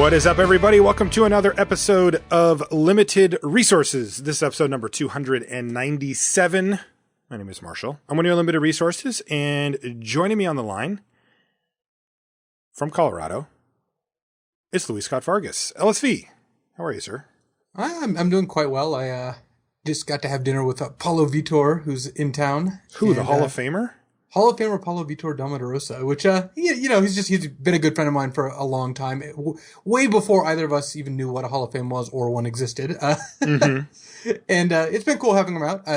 What is up, everybody? Welcome to another episode of Limited Resources. This is episode number 297. My name is Marshall. I'm one of your Limited Resources, and joining me on the line from Colorado, it's Luis Scott-Vargas. LSV, how are you, sir? I'm doing quite well. I just got to have dinner with Paulo Vitor, who's in town. Who, the Hall of Famer? Hall of Famer Paulo Vitor Domodorosa, which, he's been a good friend of mine for a long time, way before either of us even knew what a Hall of Fame was or one existed. And it's been cool having him out.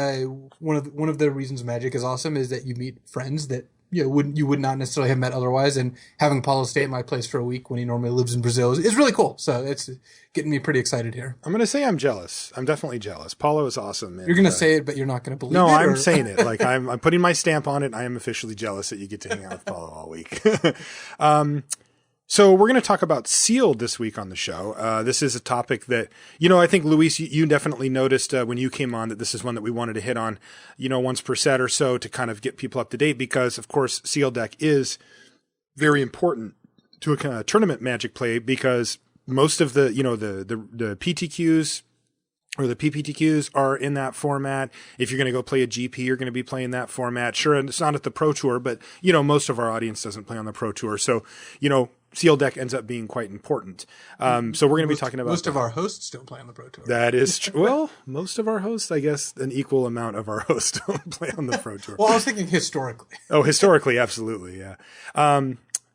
One of the reasons Magic is awesome is that you meet friends that you would not necessarily have met otherwise, and having Paulo stay at my place for a week when he normally lives in Brazil is really cool. So it's getting me pretty excited here. I'm going to say I'm jealous. I'm definitely jealous. Paulo is awesome. You're going to say it, but you're not going to believe it? No, I'm saying it. Like I'm putting my stamp on it. I am officially jealous that you get to hang out with Paulo all week. So we're going to talk about Sealed this week on the show. This is a topic that, I think, Luis, you definitely noticed when you came on that this is one that we wanted to hit on, once per set or so to kind of get people up to date because, of course, Sealed deck is very important to a kind of tournament Magic play because most of the PTQs or the PPTQs are in that format. If you're going to go play a GP, you're going to be playing that format. Sure, it's not at the Pro Tour, but, most of our audience doesn't play on the Pro Tour. So, Sealed deck ends up being quite important. So we're going to be talking about... Most of our hosts don't play on the Pro Tour. That is true. Well, most of our hosts, I guess an equal amount of our hosts don't play on the Pro Tour. Well, I was thinking historically. Oh, historically, absolutely, yeah.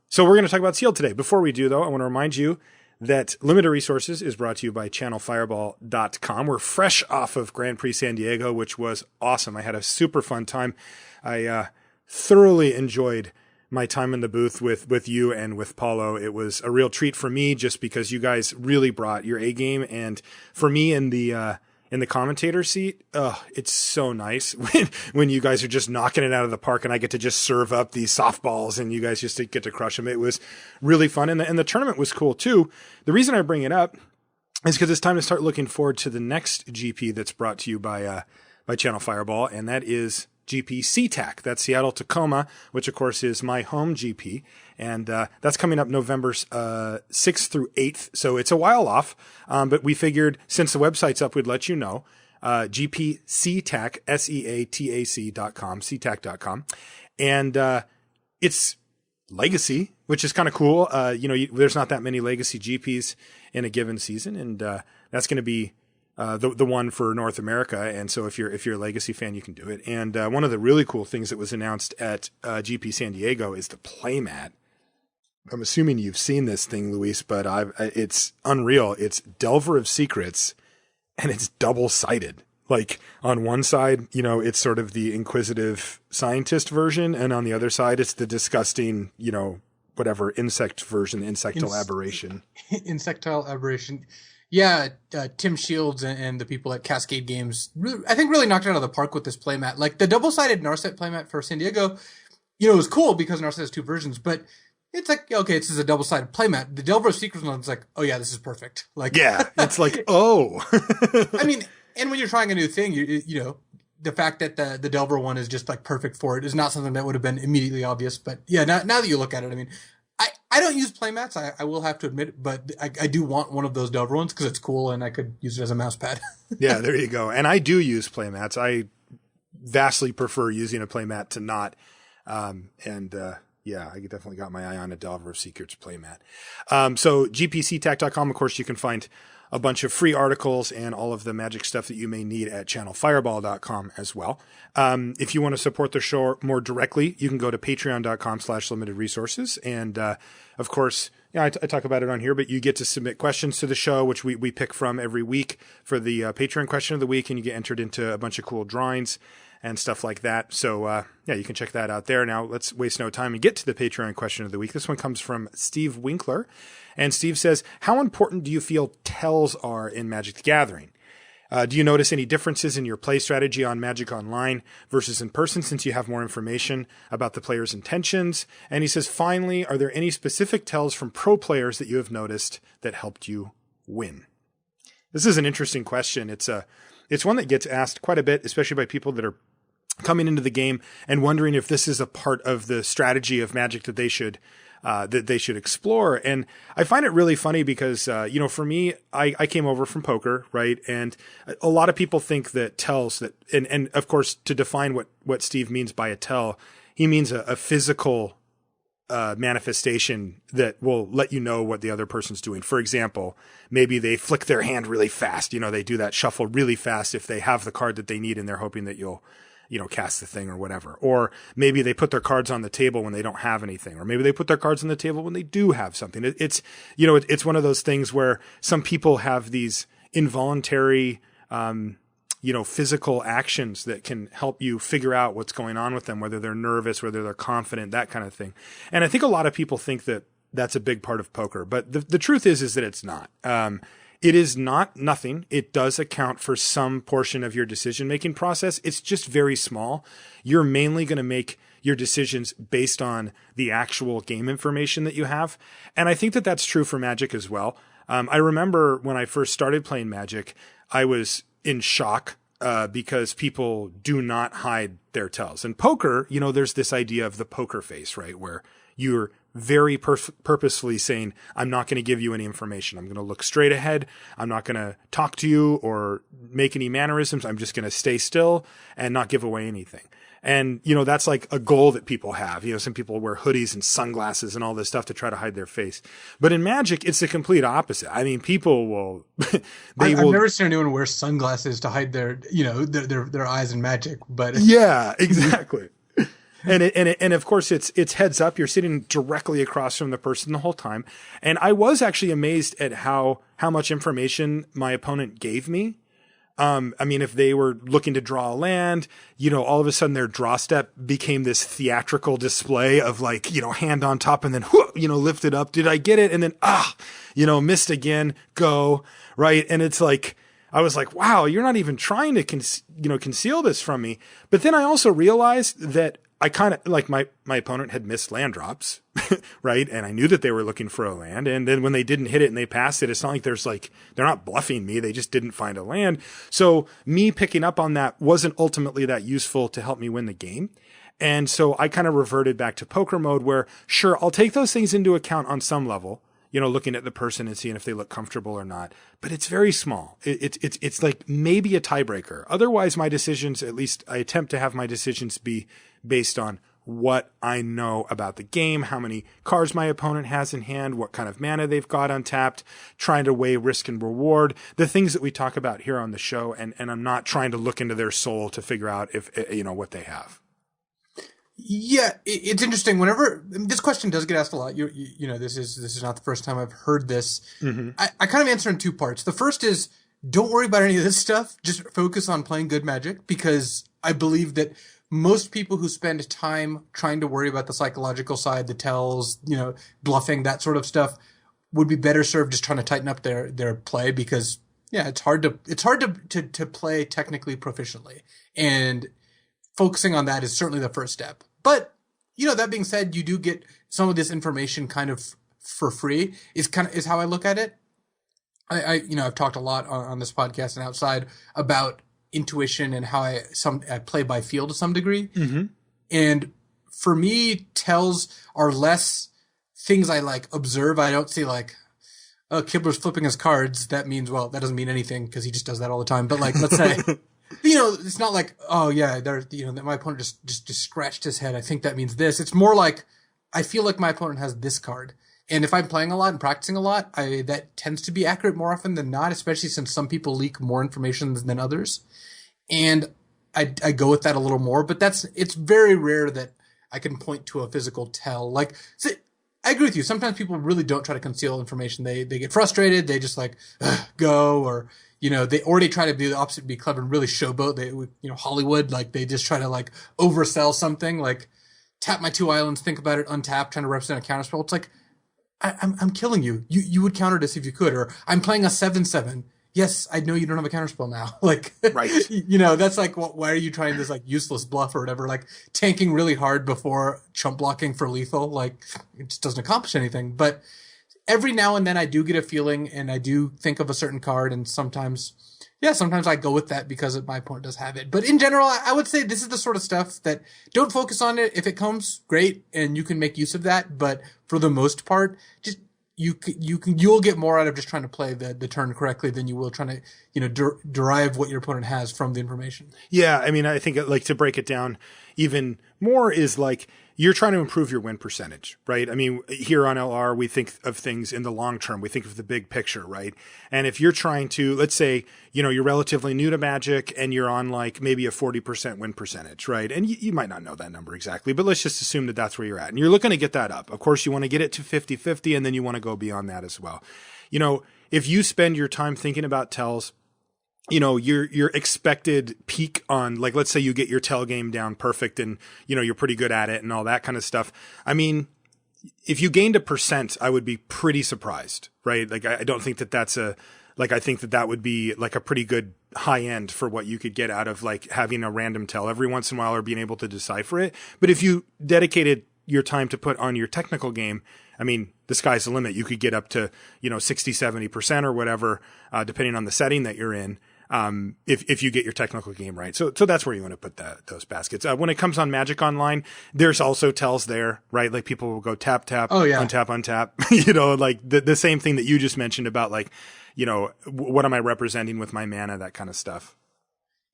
So we're going to talk about Sealed today. Before we do, though, I want to remind you that Limited Resources is brought to you by channelfireball.com. We're fresh off of Grand Prix San Diego, which was awesome. I had a super fun time. I thoroughly enjoyed my time in the booth with you and with Paulo. It was a real treat for me just because you guys really brought your A game. And for me in the commentator seat, it's so nice when you guys are just knocking it out of the park and I get to just serve up these softballs and you guys just get to crush them. It was really fun. And the tournament was cool too. The reason I bring it up is because it's time to start looking forward to the next GP that's brought to you by Channel Fireball. And that is GP SeaTac. That's Seattle Tacoma, which of course is my home GP. And that's coming up November 6th through 8th. So it's a while off. But we figured since the website's up, we'd let you know. GP SeaTac, SEATAC.com, SeaTac.com. And it's Legacy, which is kind of cool. There's not that many Legacy GPs in a given season. And that's going to be the one for North America. And so if you're a Legacy fan, you can do it. And one of the really cool things that was announced at GP San Diego is the Playmat. I'm assuming you've seen this thing, Luis, but it's unreal. It's Delver of Secrets and it's double-sided. Like on one side, it's sort of the inquisitive scientist version. And on the other side, it's the disgusting, whatever insect version, insectile aberration. Insectile aberration. Yeah, Tim Shields and the people at Cascade Games, I think really knocked it out of the park with this playmat. Like the double-sided Narset playmat for San Diego, it was cool because Narset has two versions, but it's like, okay, this is a double-sided playmat. The Delver of Secrets one's like, oh yeah, this is perfect. Like, yeah, it's like, oh. I mean, and when you're trying a new thing, the fact that the Delver one is just like perfect for it is not something that would have been immediately obvious. But yeah, now that you look at it, I mean, I don't use playmats, I will have to admit, but I do want one of those Delver ones because it's cool and I could use it as a mouse pad. Yeah, there you go. And I do use playmats. I vastly prefer using a playmat to not. Yeah, I definitely got my eye on a Delver of Secrets playmat. So gpctac.com, of course, you can find a bunch of free articles and all of the Magic stuff that you may need at channelfireball.com as well. If you want to support the show more directly, you can go to patreon.com/limited resources. And, of course, I talk about it on here, but you get to submit questions to the show, which we pick from every week for the Patreon question of the week. And you get entered into a bunch of cool drawings and stuff like that. So, you can check that out there. Now, let's waste no time and get to the Patreon question of the week. This one comes from Steve Winkler. And Steve says, how important do you feel tells are in Magic the Gathering? Do you notice any differences in your play strategy on Magic Online versus in person since you have more information about the player's intentions? And he says, finally, are there any specific tells from pro players that you have noticed that helped you win? This is an interesting question. It's one that gets asked quite a bit, especially by people that are coming into the game and wondering if this is a part of the strategy of Magic that they should that they should explore. And I find it really funny because, for me, I came over from poker, right? And a lot of people think that tells that, and of course, to define what Steve means by a tell, he means a physical manifestation that will let you know what the other person's doing. For example, maybe they flick their hand really fast. They do that shuffle really fast if they have the card that they need and they're hoping that you'll cast the thing or whatever. Or maybe they put their cards on the table when they don't have anything. Or maybe they put their cards on the table when they do have something. It's one of those things where some people have these involuntary, physical actions that can help you figure out what's going on with them, whether they're nervous, whether they're confident, that kind of thing. And I think a lot of people think that that's a big part of poker, but the truth is that it's not. It is not nothing. It does account for some portion of your decision-making process. It's just very small. You're mainly going to make your decisions based on the actual game information that you have. And I think that that's true for Magic as well. I remember when I first started playing Magic, I was in shock because people do not hide their tells. In poker, there's this idea of the poker face, right? Where you're very purposefully saying, I'm not going to give you any information. I'm going to look straight ahead. I'm not going to talk to you or make any mannerisms. I'm just going to stay still and not give away anything. And, that's like a goal that people have. Some people wear hoodies and sunglasses and all this stuff to try to hide their face. But in Magic, it's the complete opposite. I mean, people will, I've never seen anyone wear sunglasses to hide their, their eyes in Magic, but yeah, exactly. And of course it's heads up. You're sitting directly across from the person the whole time. And I was actually amazed at how much information my opponent gave me. If they were looking to draw a land, all of a sudden their draw step became this theatrical display of hand on top and then, lifted up. Did I get it? And then, missed again, go, right. And it's like, I was like, wow, you're not even trying to, conceal this from me. But then I also realized that I kind of my opponent had missed land drops, right? And I knew that they were looking for a land. And then when they didn't hit it and they passed it, it's not like they're not bluffing me. They just didn't find a land. So me picking up on that wasn't ultimately that useful to help me win the game. And so I kind of reverted back to poker mode where, sure, I'll take those things into account on some level, looking at the person and seeing if they look comfortable or not, but it's very small. It's like maybe a tiebreaker. Otherwise, my decisions, at least I attempt to have my decisions be based on what I know about the game, how many cards my opponent has in hand, what kind of mana they've got untapped, trying to weigh risk and reward, the things that we talk about here on the show. And I'm not trying to look into their soul to figure out if, what they have. Yeah, it's interesting. Whenever this question does get asked a lot, this is not the first time I've heard this. Mm-hmm. I kind of answer in two parts. The first is, don't worry about any of this stuff. Just focus on playing good Magic, because I believe that most people who spend time trying to worry about the psychological side, the tells, bluffing, that sort of stuff, would be better served just trying to tighten up their play, because it's hard to play technically proficiently, and focusing on that is certainly the first step. But, that being said, you do get some of this information kind of for free is how I look at it. I've talked a lot on this podcast and outside about intuition and how I play by feel to some degree. Mm-hmm. And for me, tells are less things I observe. I don't see Kibler's flipping his cards. That means, well, that doesn't mean anything because he just does that all the time. But let's say, it's not like, oh yeah, my opponent just scratched his head. I think that means this. It's more like, I feel like my opponent has this card. And if I'm playing a lot and practicing a lot, that tends to be accurate more often than not, especially since some people leak more information than others. And I go with that a little more, but it's very rare that I can point to a physical tell. I agree with you. Sometimes people really don't try to conceal information. They get frustrated. They just go, or, they already try to do the opposite, be clever and really showboat. Hollywood, they just try to oversell something, tap my 2 islands, think about it, untap, trying to represent a counterspell. It's I'm killing you. You would counter this if you could, or I'm playing a 7/7. Yes, I know you don't have a counterspell now. Right. That's why are you trying this useless bluff or whatever? Tanking really hard before chump blocking for lethal. It just doesn't accomplish anything. But every now and then I do get a feeling and I do think of a certain card, and sometimes I go with that because my opponent does have it. But in general, I would say this is the sort of stuff that don't focus on it. If it comes, great, and you can make use of that. But for the most part, just you'll get more out of just trying to play the turn correctly than you will trying to derive what your opponent has from the information. Yeah, I mean, I think like to break it down even more is like you're trying to improve your win percentage, right? I mean, here on LR, we think of things in the long term. We think of the big picture, right? And if you're trying to, let's say, you're relatively new to Magic and you're on like maybe a 40% win percentage, right? And you might not know that number exactly, but let's just assume that that's where you're at. And you're looking to get that up. Of course, you want to get it to 50-50, and then you want to go beyond that as well. If you spend your time thinking about tells, your expected peak on, like, let's say you get your tell game down perfect and, you're pretty good at it and all that kind of stuff. I mean, if you gained 1%, I would be pretty surprised, right? Like, I don't think that's I think that would be like a pretty good high end for what you could get out of like having a random tell every once in a while or being able to decipher it. But if you dedicated your time to put on your technical game, I mean, the sky's the limit. You could get up to, 60-70% or whatever, depending on the setting that you're in. If you get your technical game right. So that's where you want to put those baskets. When it comes on Magic Online, there's also tells there, right? Like people will go tap, oh, yeah. untap, like the same thing that you just mentioned about like, what am I representing with my mana, that kind of stuff.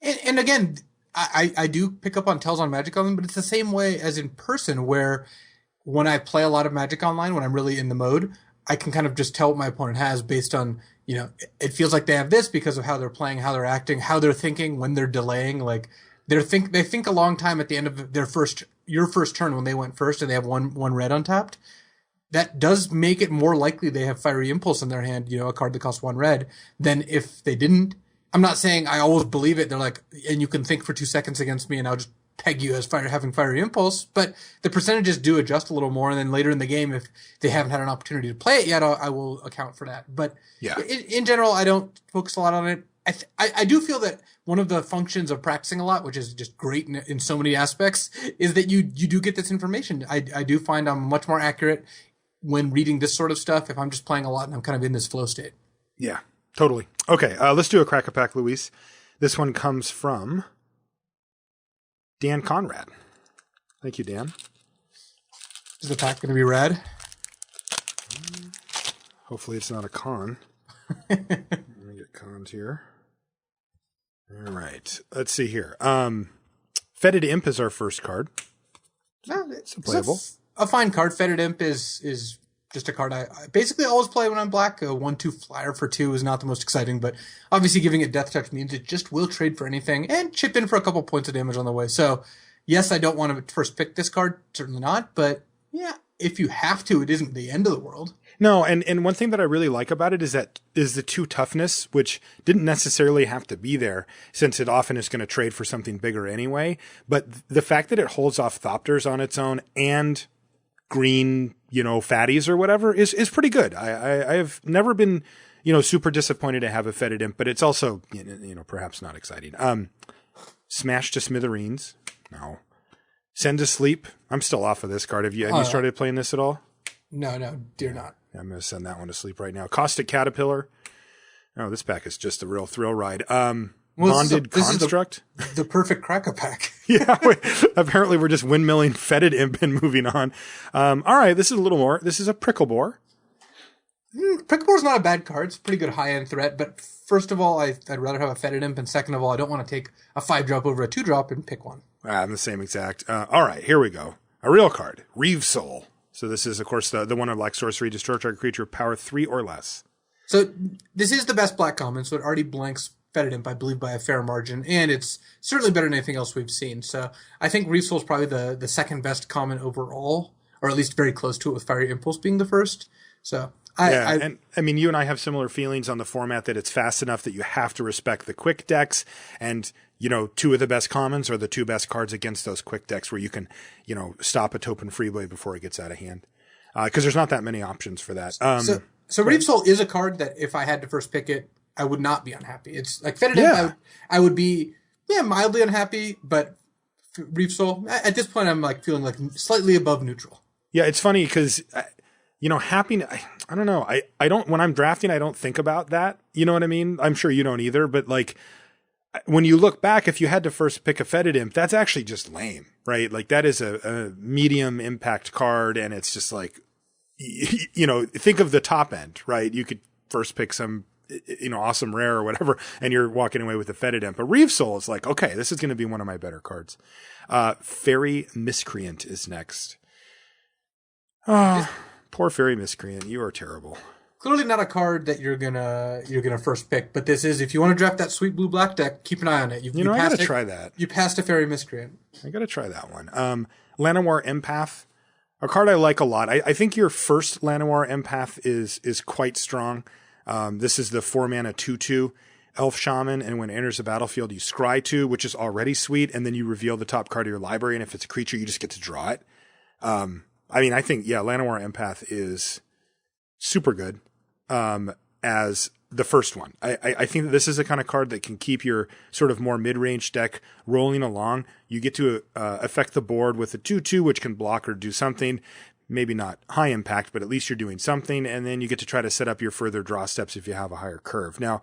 And again, I do pick up on tells on Magic Online, but it's the same way as in person, where when I play a lot of Magic Online, when I'm really in the mode, I can kind of just tell what my opponent has based on, it feels like they have this because of how they're playing, how they're acting, how they're thinking when they're delaying. Like they think a long time at the end of your first turn when they went first and they have one red untapped. That does make it more likely they have Fiery Impulse in their hand, a card that costs 1 red, than if they didn't. I'm not saying I always believe it. They're like, and you can think for 2 seconds against me and I'll just peg you as having Fiery Impulse, but the percentages do adjust a little more, and then later in the game, if they haven't had an opportunity to play it yet, I will account for that. But yeah, in general, I don't focus a lot on it. I do feel that one of the functions of practicing a lot, which is just great in so many aspects, is that you do get this information. I do find I'm much more accurate when reading this sort of stuff if I'm just playing a lot and I'm kind of in this flow state. Yeah, totally. Okay, let's do a Crack-a-Pack, Luis. This one comes from Dan Conrad. Thank you, Dan. Is the pack going to be red? Hopefully it's not a con. Let me get cons here. All right. Let's see here. Fetid Imp is our first card. It's playable. A fine card. Fetid Imp is just a card I basically always play when I'm black. A 1/2 flyer for 2 is not the most exciting, but obviously giving it Death Touch means it just will trade for anything and chip in for a couple points of damage on the way. So, yes, I don't want to first pick this card. Certainly not. But, yeah, if you have to, it isn't the end of the world. No, and one thing that I really like about it is the 2 toughness, which didn't necessarily have to be there since it often is going to trade for something bigger anyway. But the fact that it holds off Thopters on its own and green, fatties or whatever is pretty good. I have never been, super disappointed to have a Fetid Imp, but it's also, perhaps not exciting. Smash to Smithereens. No. Send to Sleep. I'm still off of this card. Have you started playing this at all? No, dear not. I'm going to send that one to sleep right now. Caustic Caterpillar. Oh, this pack is just a real thrill ride. Bonded Construct. This is the perfect Crack-a-Pack. Yeah, apparently we're just windmilling Fetid Imp and moving on. All right, this is a little more. This is a Pricklebore. Pricklebore's not a bad card. It's a pretty good high-end threat, but first of all, I'd rather have a Fetid Imp, and second of all, I don't want to take a 5-drop over a 2-drop and pick one. I'm the same exact. All right, here we go. A real card. Reeve Soul. So this is, of course, the one of black sorcery. Destroy target creature, power 3 or less. So this is the best black common, so it already blanks Fetid Imp, I believe, by a fair margin, and it's certainly better than anything else we've seen. So I think Reeve Soul is probably the second best common overall, or at least very close to it, with Fiery Impulse being the first. So and I mean, you and I have similar feelings on the format that it's fast enough that you have to respect the quick decks, and 2 of the best commons are the 2 best cards against those quick decks where you can, stop a Topin Freeblade before it gets out of hand. Because there's not that many options for that. So Reeve Soul is a card that if I had to first pick it, I would not be unhappy. It's like Fetid Imp, I would be mildly unhappy, but Reeve Soul, at this point, I'm like feeling like slightly above neutral. Yeah, it's funny because, I don't know. I don't, when I'm drafting, I don't think about that. You know what I mean? I'm sure you don't either, but like when you look back, if you had to first pick a Fetid Imp, that's actually just lame, right? Like that is a medium impact card. And it's just like, you know, think of the top end, right? You could first pick some, you know, awesome rare or whatever, and you're walking away with a Fetid Imp. But Reeve Soul is like, okay, this is going to be one of my better cards. Fairy Miscreant is next. Oh, poor Fairy Miscreant. You are terrible. Clearly not a card that you're gonna first pick, but this is, if you want to draft that sweet blue black deck, keep an eye on it. I gotta try that. You passed a Fairy Miscreant. I gotta try that one. Llanowar Empath, a card I like a lot. I think your first Llanowar Empath is quite strong. This is the 4-mana 2/2 Elf Shaman, and when it enters the battlefield, you scry 2, which is already sweet, and then you reveal the top card of your library, and if it's a creature, you just get to draw it. I mean, I think, Llanowar Empath is super good as the first one. I think that this is the kind of card that can keep your sort of more mid-range deck rolling along. You get to affect the board with a 2/2, which can block or do something. Maybe not high impact, but at least you're doing something. And then you get to try to set up your further draw steps if you have a higher curve. Now,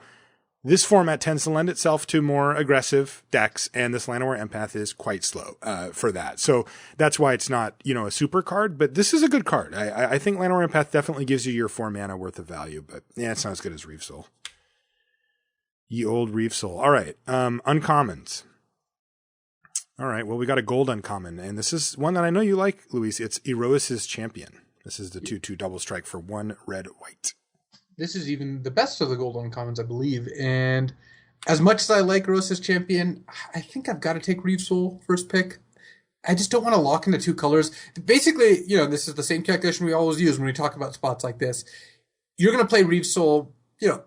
this format tends to lend itself to more aggressive decks, and this Llanowar Empath is quite slow for that. So that's why it's not, a super card, but this is a good card. I think Llanowar Empath definitely gives you your 4 mana worth of value, but it's not as good as Reeve Soul. Ye old Reeve Soul. All right, uncommons. All right, well, we got a gold uncommon, and this is one that I know you like, Luis. It's Erois' Champion. This is the 2/2 double strike for 1 red white. This is even the best of the gold uncommons, I believe. And as much as I like Erois' Champion, I think I've got to take Reeve Soul first pick. I just don't want to lock into 2 colors. Basically, this is the same calculation we always use when we talk about spots like this. You're going to play Reeve Soul,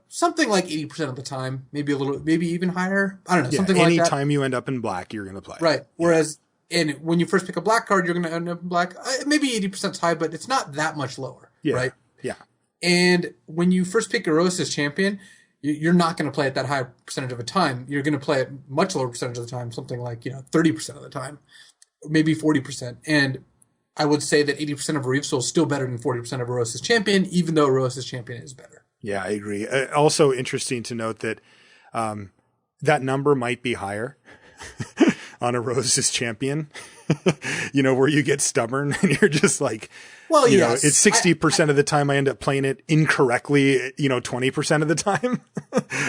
something like 80% of the time, maybe even higher. I don't know, something like that. Anytime you end up in black, you're going to play. Right. Whereas, and when you first pick a black card, you're going to end up in black. Maybe 80% is high, but it's not that much lower. Yeah. Right? Yeah. And when you first pick Erois' Champion, you're not going to play it that high percentage of the time. You're going to play it much lower percentage of the time, something like 30% of the time, maybe 40%. And I would say that 80% of Reeve Soul is still better than 40% of Erois' Champion, even though Erois' Champion is better. Yeah, I agree. Also interesting to note that that number might be higher on Erois' Champion, where you get stubborn and you're just like, well, yes. It's 60% of the time I end up playing it incorrectly, 20% of the time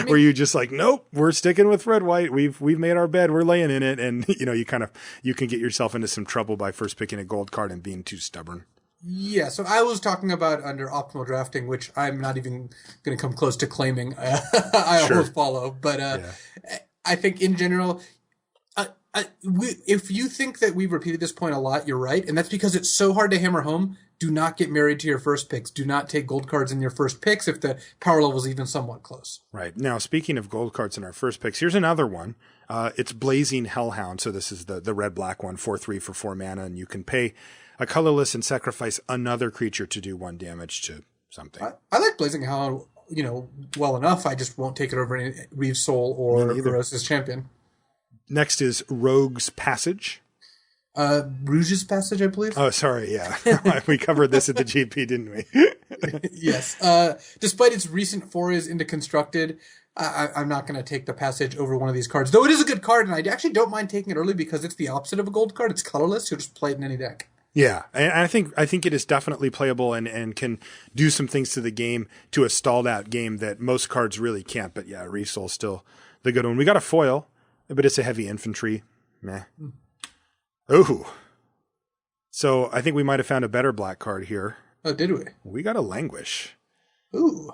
where you just like, nope, we're sticking with red white. We've made our bed. We're laying in it. And, you can get yourself into some trouble by first picking a gold card and being too stubborn. Yeah. So I was talking about under optimal drafting, which I'm not even going to come close to claiming. I always follow, but I think in general, if you think that we've repeated this point a lot, you're right. And that's because it's so hard to hammer home. Do not get married to your first picks. Do not take gold cards in your first picks if the power level is even somewhat close. Right. Now, speaking of gold cards in our first picks, here's another one. It's Blazing Hellhound. So this is the red-black one, 4/3 for 4 mana, and you can pay a colorless and sacrifice another creature to do 1 damage to something. I like Blazing Hellhound, well enough. I just won't take it over any Reeve Soul or Erois' Champion. Next is Rogue's Passage. Rouge's Passage, I believe. Oh, sorry. Yeah. We covered this at the GP, didn't we? Yes. Despite its recent forays into Constructed, I'm not going to take the Passage over one of these cards. Though it is a good card, and I actually don't mind taking it early because it's the opposite of a gold card. It's colorless. You'll just play it in any deck. Yeah, and I think it is definitely playable and can do some things to the game, to a stalled out game that most cards really can't. But yeah, Reeve Soul's still the good one. We got a foil, but it's a heavy infantry. Meh. Oh. So I think we might have found a better black card here. Oh, did we? We got a Languish. Ooh.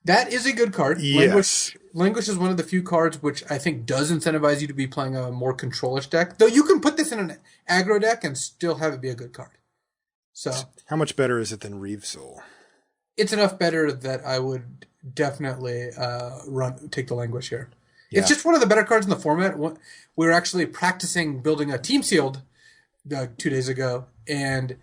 That is a good card. Yes. Languish is one of the few cards which I think does incentivize you to be playing a more controlish deck. Though you can put this in an aggro deck and still have it be a good card. So how much better is it than Reeve Soul? It's enough better that I would definitely take the Languish here. Yeah. It's just one of the better cards in the format. We were actually practicing building a team sealed 2 days ago, and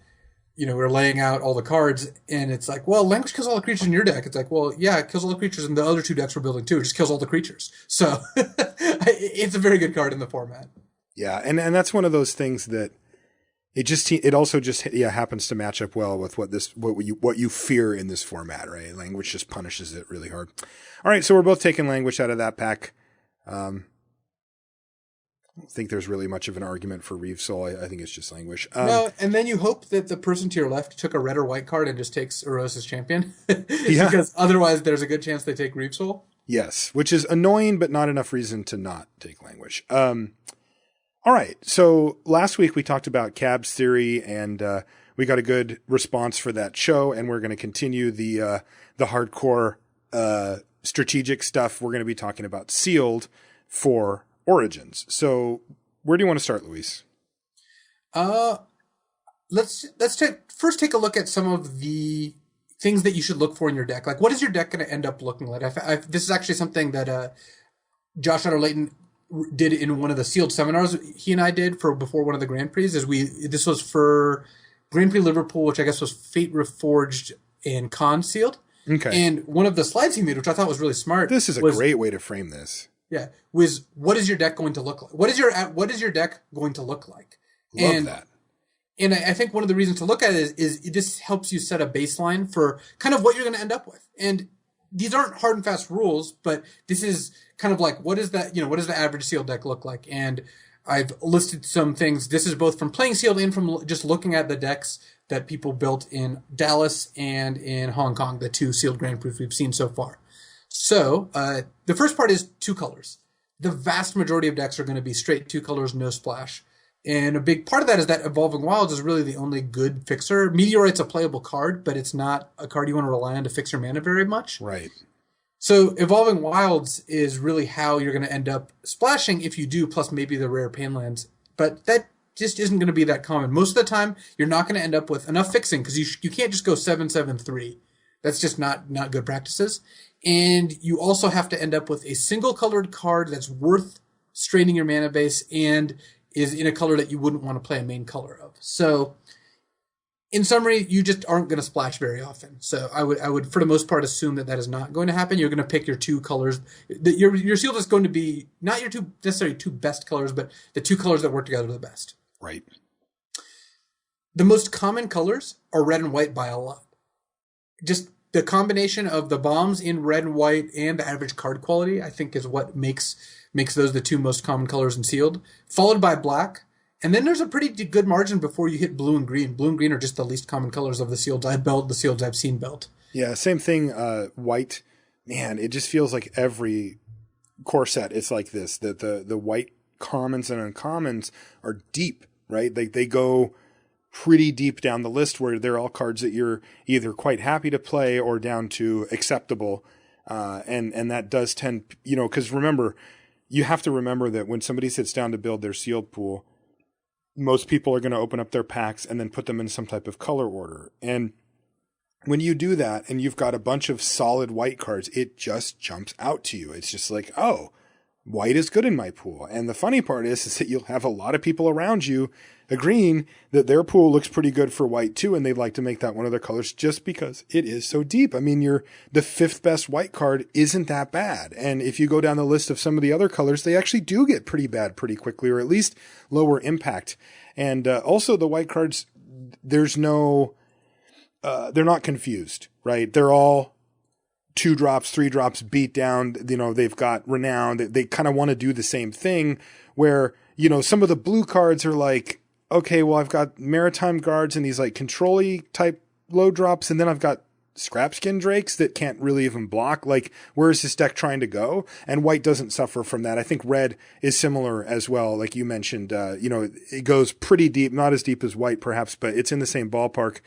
we were laying out all the cards, and it's like, well, Languish kills all the creatures in your deck. It's like, well, yeah, it kills all the creatures in the other 2 decks we're building too. It just kills all the creatures. So it's a very good card in the format. Yeah, and that's one of those things that it also just happens to match up well with what you fear in this format, right? Language just punishes it really hard. All right, so we're both taking language out of that pack. I don't think there's really much of an argument for Reeve Soul. I think it's just language. No, and then you hope that the person to your left took a red or white card and just takes Uros's champion. Because otherwise there's a good chance they take Reeve Soul. Yes, which is annoying, but not enough reason to not take language. All right, so last week we talked about Cab's theory, and we got a good response for that show, and we're going to continue the hardcore strategic stuff. We're going to be talking about sealed for Origins. So where do you want to start, Luis? Let's take a look at some of the things that you should look for in your deck. Like, what is your deck going to end up looking like? This is actually something that Josh Utter-Layton did in one of the sealed seminars he and I did for before one of the Grand Prix. This was for Grand Prix Liverpool, which I guess was Fate Reforged and Con sealed. Okay. And one of the slides he made, which I thought was really smart. This is a great way to frame this. Yeah, was what is your deck going to look like? What is your deck going to look like? Love that. And I think one of the reasons to look at it is this helps you set a baseline for kind of what you're going to end up with. And these aren't hard and fast rules, but this is kind of like, what does the average sealed deck look like? And I've listed some things. This is both from playing sealed and from just looking at the decks that people built in Dallas and in Hong Kong, the two sealed Grand Prix we've seen so far. So the first part is 2 colors. The vast majority of decks are going to be straight 2 colors, no splash. And a big part of that is that Evolving Wilds is really the only good fixer. Meteorite's a playable card, but it's not a card you want to rely on to fix your mana very much. Right. So Evolving Wilds is really how you're going to end up splashing if you do, plus maybe the rare Painlands. But that just isn't going to be that common. Most of the time, you're not going to end up with enough fixing because you can't just go 7/7/3. That's just not good practices. And you also have to end up with a single colored card that's worth straining your mana base and is in a color that you wouldn't want to play a main color of. So in summary, you just aren't going to splash very often. So I would for the most part assume that is not going to happen. You're going to pick your 2 colors. Your sealed is going to be not your necessarily 2 best colors, but the 2 colors that work together the best. Right. The most common colors are red and white by a lot. Just the combination of the bombs in red and white and the average card quality, I think, is what makes those the 2 most common colors in sealed, followed by black. And then there's a pretty good margin before you hit blue and green. Blue and green are just the least common colors of the sealed I've built, the sealed I've seen built. Yeah, same thing. White, man, it just feels like every core set it's like this. That the white commons and uncommons are deep, right? They go pretty deep down the list where they're all cards that you're either quite happy to play or down to acceptable. And that does tend, because remember, you have to remember that when somebody sits down to build their sealed pool, most people are going to open up their packs and then put them in some type of color order. And when you do that and you've got a bunch of solid white cards, it just jumps out to you. It's just like, oh, white is good in my pool. And the funny part is that you'll have a lot of people around you agreeing that their pool looks pretty good for white too, and they'd like to make that one of their colors just because it is so deep. I mean, the 5th best white card isn't that bad. And if you go down the list of some of the other colors, they actually do get pretty bad pretty quickly, or at least lower impact. And also the white cards, there's no, they're not confused, right? They're all 2 drops, 3 drops beat down. They've got renown. They kind of want to do the same thing where, some of the blue cards are like, okay, well, I've got Maritime Guards and these like control-y type low drops, and then I've got Scrapskin Drakes that can't really even block. Like, where is this deck trying to go? And white doesn't suffer from that. I think red is similar as well. Like you mentioned, it goes pretty deep, not as deep as white perhaps, but it's in the same ballpark.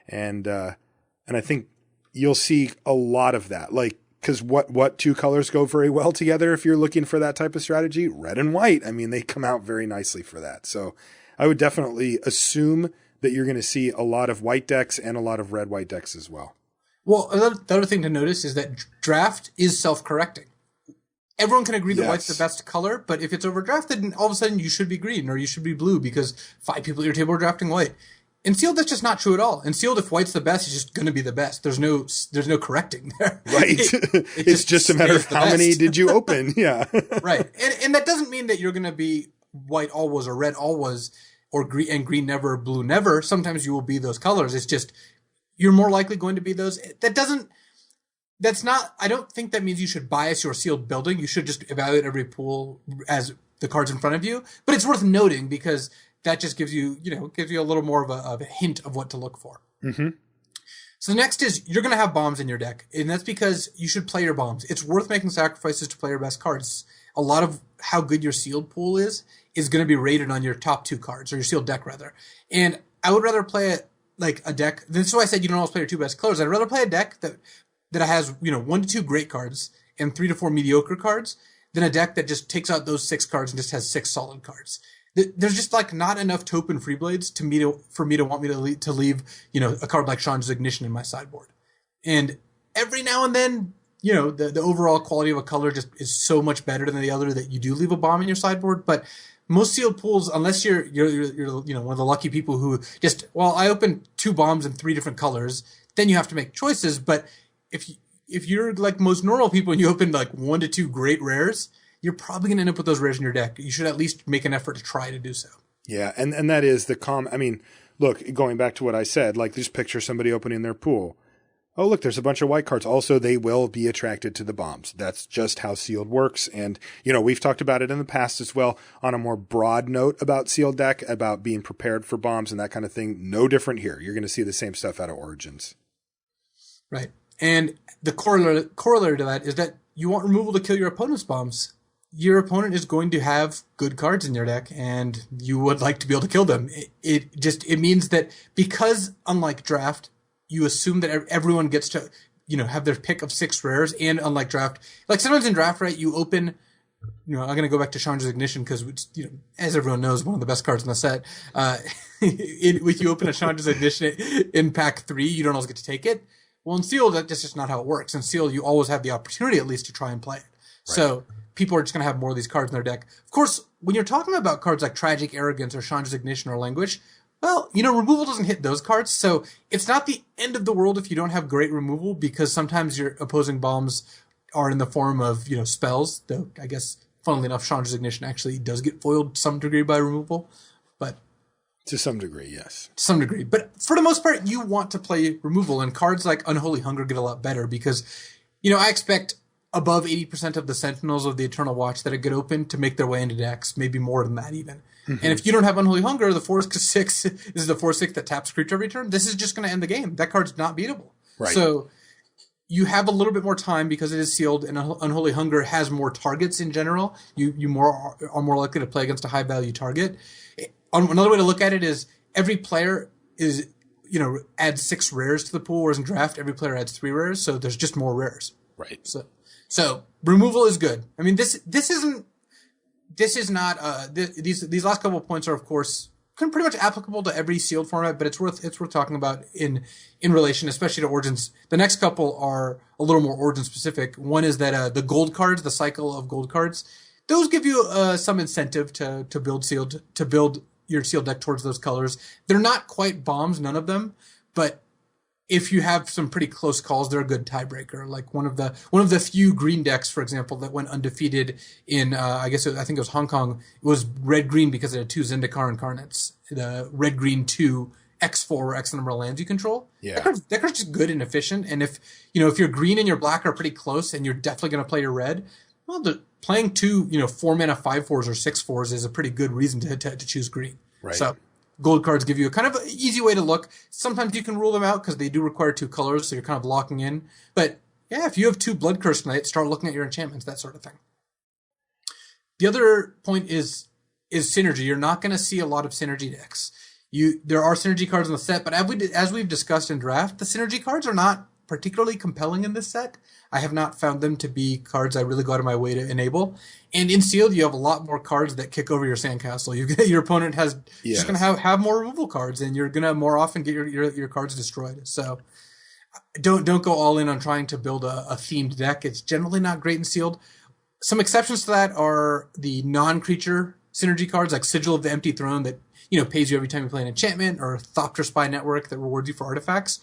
And I think you'll see a lot of that. Like, because what 2 colors go very well together if you're looking for that type of strategy? Red and white. I mean, they come out very nicely for that. So I would definitely assume that you're going to see a lot of white decks and a lot of red-white decks as well. Well, the other thing to notice is that draft is self-correcting. Everyone can agree that white's the best color, but if it's overdrafted, and all of a sudden you should be green or you should be blue because 5 people at your table are drafting white. In sealed, that's just not true at all. In sealed, if white's the best, it's just going to be the best. There's no correcting there. Right. It's just a matter of how many did you open. Yeah. Right. And that doesn't mean that you're going to be white always or red always. or green and green never, blue never, sometimes you will be those colors. It's just, you're more likely going to be those. I don't think that means you should bias your sealed building. You should just evaluate every pool as the cards in front of you. But it's worth noting because that just gives you a little more of a hint of what to look for. Mm-hmm. So the next is you're going to have bombs in your deck, and that's because you should play your bombs. It's worth making sacrifices to play your best cards. A lot of how good your sealed pool is going to be rated on your top 2 cards, or your sealed deck rather. And I would rather play a deck. That's why I said you don't always play your 2 best colors. I'd rather play a deck that has 1 to 2 great cards and 3 to 4 mediocre cards than a deck that just takes out those 6 cards and just has 6 solid cards. There's just not enough Taupe and Freeblades for me to want me to leave a card like Chandra's Ignition in my sideboard. And every now and then, the overall quality of a color just is so much better than the other that you do leave a bomb in your sideboard. But most sealed pools, unless you're one of the lucky people who just, I opened 2 bombs in 3 different colors, then you have to make choices. But if you're like most normal people and you open 1 to 2 great rares, you're probably going to end up with those rares in your deck. You should at least make an effort to try to do so. Yeah, and that is look, going back to what I said, just picture somebody opening their pool. Oh, look, there's a bunch of white cards. Also, they will be attracted to the bombs. That's just how sealed works. And, we've talked about it in the past as well on a more broad note about sealed deck, about being prepared for bombs and that kind of thing. No different here. You're going to see the same stuff out of Origins. Right. And the corollary to that is that you want removal to kill your opponent's bombs. Your opponent is going to have good cards in your deck, and you would like to be able to kill them. It means that because, unlike draft, you assume that everyone gets to, have their pick of 6 rares, and unlike draft, sometimes in draft, right, you open, I'm going to go back to Chandra's Ignition because, as everyone knows, one of the best cards in the set. If you open a Chandra's Ignition in pack 3, you don't always get to take it. Well, in Sealed, that's just not how it works. In Sealed, you always have the opportunity at least to try and play it. Right. So people are just going to have more of these cards in their deck. Of course, when you're talking about cards like Tragic Arrogance or Chandra's Ignition or Languish, removal doesn't hit those cards. So it's not the end of the world if you don't have great removal, because sometimes your opposing bombs are in the form of, spells. Though I guess, funnily enough, Chandra's Ignition actually does get foiled to some degree by removal. But to some degree, yes. To some degree. But for the most part, you want to play removal. And cards like Unholy Hunger get a lot better because, I expect above 80% of the Sentinels of the Eternal Watch that get open to make their way into decks, maybe more than that even. Mm-hmm. And if you don't have Unholy Hunger, the 4/6 is the 4/6 that taps creature every turn. This is just going to end the game. That card's not beatable. Right. So you have a little bit more time because it is sealed, and Unholy Hunger has more targets in general. You are more likely to play against a high value target. Another way to look at it is every player is, adds 6 rares to the pool, whereas in draft every player adds 3 rares, so there's just more rares. Right. So removal is good. I mean, these last couple of points are, of course, pretty much applicable to every sealed format, but it's worth talking about in relation, especially to Origins. The next couple are a little more Origin specific. One is that the gold cards, the cycle of gold cards, those give you some incentive to build your sealed deck towards those colors. They're not quite bombs, none of them, but if you have some pretty close calls, they're a good tiebreaker. Like one of the few green decks, for example, that went undefeated in I think it was Hong Kong. It was red green because it had 2 Zendikar Incarnates. The red green 2 X4 or X number of lands you control. Yeah, that card's just good and efficient. And if your green and your black are pretty close, and you're definitely going to play your red, well, playing 2 4 mana 5/4s or 6/4s is a pretty good reason to choose green. Right. So gold cards give you a kind of easy way to look. Sometimes you can rule them out because they do require 2 colors, so you're kind of locking in. But yeah, if you have 2 Blood Curse Knights, start looking at your enchantments, that sort of thing. The other point is synergy. You're not going to see a lot of synergy decks. There are synergy cards in the set, but as we've discussed in draft, the synergy cards are not particularly compelling in this set. I have not found them to be cards I really go out of my way to enable. And in Sealed, you have a lot more cards that kick over your sandcastle. Your opponent just going to have more removal cards, and you're going to more often get your cards destroyed. So don't go all in on trying to build a themed deck. It's generally not great in Sealed. Some exceptions to that are the non-creature synergy cards, like Sigil of the Empty Throne that pays you every time you play an enchantment, or Thopter Spy Network that rewards you for artifacts.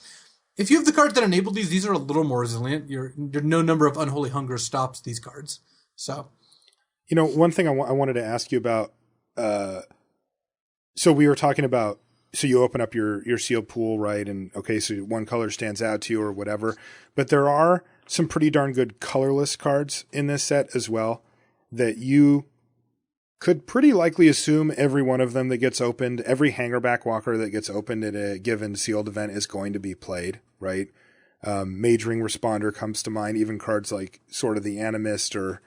If you have the cards that enable these are a little more resilient. No number of Unholy Hunger stops these cards. So, one thing I wanted to ask you about. So we were talking about, so you open up your sealed pool, right? And okay, so one color stands out to you or whatever, but there are some pretty darn good colorless cards in this set as well that you could pretty likely assume every one of them that gets opened, every hangerback walker that gets opened at a given sealed event is going to be played, right? Mage Ring Responder comes to mind, even cards like sort of the Animist or,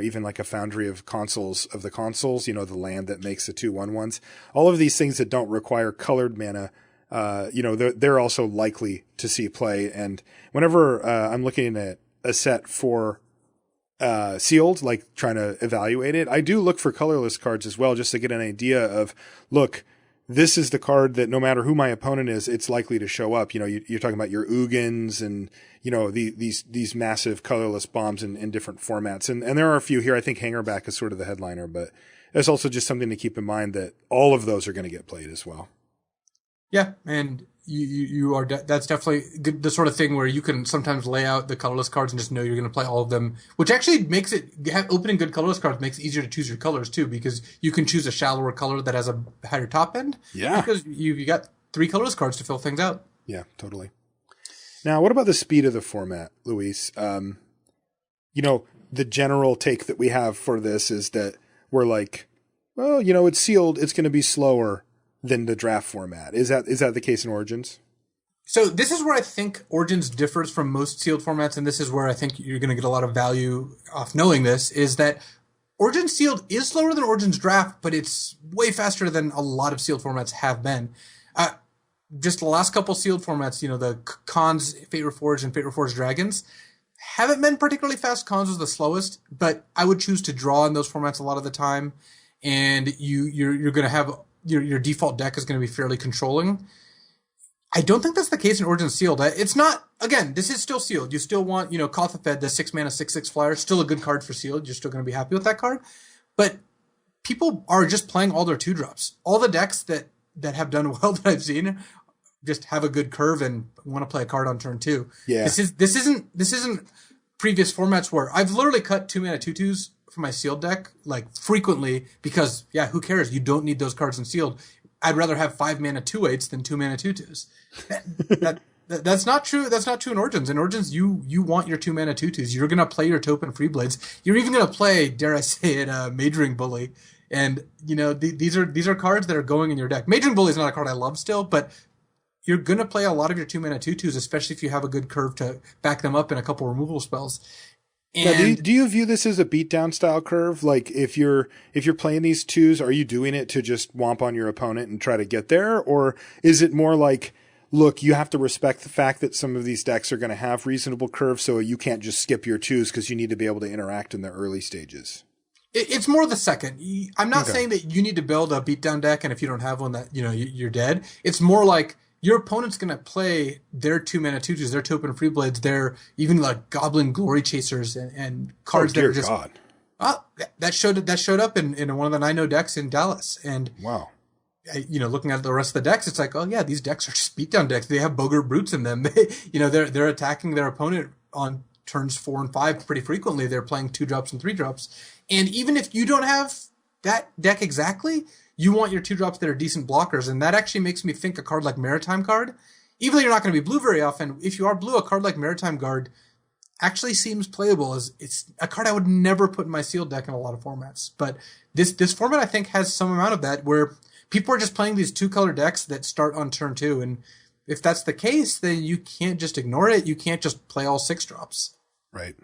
even like a Foundry of the Consuls, the land that makes the 2/1/1s. All of these things that don't require colored mana, they're also likely to see play. And whenever I'm looking at a set for sealed, like trying to evaluate it, I do look for colorless cards as well, just to get an idea of, look, this is the card that no matter who my opponent is, it's likely to show up. You're talking about your Ugins and, these massive colorless bombs in different formats. And there are a few here. I think Hangerback is sort of the headliner, but it's also just something to keep in mind that all of those are going to get played as well. Yeah. And you are, that's definitely the sort of thing where you can sometimes lay out the colorless cards and just know you're going to play all of them, which actually makes it, opening good colorless cards makes it easier to choose your colors too, because you can choose a shallower color that has a higher top end. Yeah. Because you got 3 colorless cards to fill things out. Yeah, totally. Now, what about the speed of the format, Luis? The general take that we have for this is that we're like, well, it's sealed, it's going to be slower than the draft format. Is that the case in Origins? So this is where I think Origins differs from most sealed formats, and this is where I think you're going to get a lot of value off knowing this, is that Origins sealed is slower than Origins draft, but it's way faster than a lot of sealed formats have been. Just the last couple sealed formats, the Cons, Fate Reforged, and Fate Reforged Dragons, haven't been particularly fast. Cons was the slowest, but I would choose to draw in those formats a lot of the time, and you're going to have your default deck is going to be fairly controlling. I don't think that's the case in Origins Sealed. It's not, again, this is still sealed. You still want, Kothafed, the 6-mana 6/6 flyer, still a good card for sealed. You're still going to be happy with that card. But people are just playing all their 2-drops. All the decks that have done well that I've seen just have a good curve and want to play a card on turn 2. Yeah. This isn't previous formats where I've literally cut 2-mana 2/2s for my sealed deck, like frequently, because who cares? You don't need those cards in sealed. I'd rather have 5-mana 2/8s than 2-mana 2/2s. That's not true. That's not true in Origins. In Origins, you want your 2-mana 2/2s. You're gonna play your Taupe and Freeblades. You're even gonna play, dare I say it, Mage Ring Bully. And these are cards that are going in your deck. Mage Ring Bully is not a card I love still, but you're gonna play a lot of your 2-mana 2/2s, especially if you have a good curve to back them up in a couple removal spells. Now, do you view this as a beatdown style curve? Like if you're playing these 2s, are you doing it to just womp on your opponent and try to get there? Or is it more like, look, you have to respect the fact that some of these decks are going to have reasonable curves, so you can't just skip your 2s because you need to be able to interact in the early stages? It's more the second. I'm not saying that you need to build a beatdown deck, and if you don't have one, that you're dead. It's more like your opponent's going to play their 2-mana 2/2s, their Taupe and Freeblades, their even like Goblin Glory Chasers and cards that are just that showed up in one of the 9-0 decks in Dallas. And wow, looking at the rest of the decks, it's like, oh yeah, these decks are just beatdown decks. They have Bogart Brutes in them. They're attacking their opponent on turns 4 and 5 pretty frequently. They're playing 2-drops and 3-drops. And even if you don't have that deck exactly, you want your 2-drops that are decent blockers. And that actually makes me think a card like Maritime Guard, even though you're not going to be blue very often, if you are blue, a card like Maritime Guard actually seems playable. It's a card I would never put in my sealed deck in a lot of formats. But this format, I think, has some amount of that where people are just playing these 2-color decks that start on turn 2. And if that's the case, then you can't just ignore it. You can't just play all 6-drops. Right.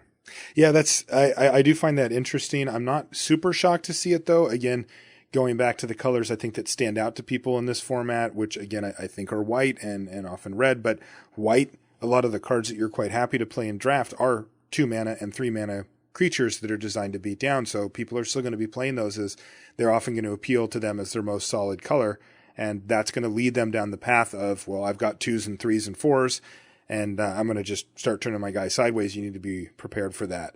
Yeah, I do find that interesting. I'm not super shocked to see it, though. Again, going back to the colors, I think that stand out to people in this format, which again, I think are white and often red, but white, a lot of the cards that you're quite happy to play in draft are 2-mana and 3-mana creatures that are designed to beat down. So people are still going to be playing those as they're often going to appeal to them as their most solid color. And that's going to lead them down the path of, well, I've got 2s and 3s and 4s. And I'm going to just start turning my guy sideways. You need to be prepared for that.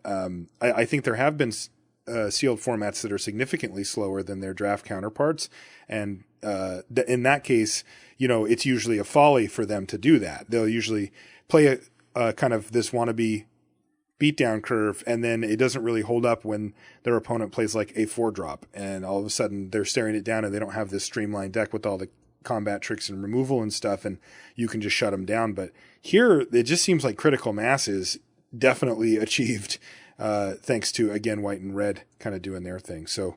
I think there have been sealed formats that are significantly slower than their draft counterparts. And in that case, it's usually a folly for them to do that. They'll usually play a kind of this wannabe beatdown curve, and then it doesn't really hold up when their opponent plays like a 4-drop, and all of a sudden they're staring it down and they don't have this streamlined deck with all the combat tricks and removal and stuff, and you can just shut them down. But here, it just seems like critical mass is definitely achieved thanks to, again, white and red kind of doing their thing. So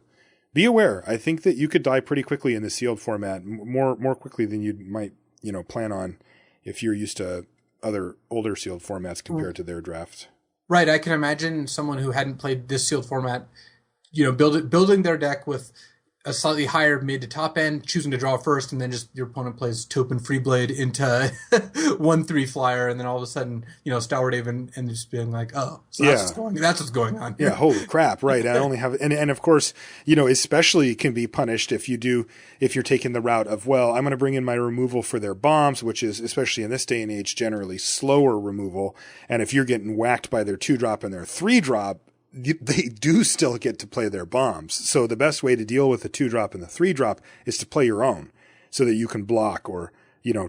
be aware. I think that you could die pretty quickly in the sealed format, more quickly than you might plan on if you're used to other older sealed formats compared to their draft. Right. I can imagine someone who hadn't played this sealed format, building their deck with a slightly higher mid to top end, choosing to draw first, and then just your opponent plays Topin Freeblade into 1/3 flyer, and then all of a sudden, Stalwart Haven, and just being like, oh, so that's what's going on here. Yeah, holy crap, right. I only have, and of course, especially can be punished if you're taking the route of, well, I'm going to bring in my removal for their bombs, which is, especially in this day and age, generally slower removal. And if you're getting whacked by their 2-drop and their 3-drop, they do still get to play their bombs. So the best way to deal with the 2-drop and the 3-drop is to play your own so that you can block or,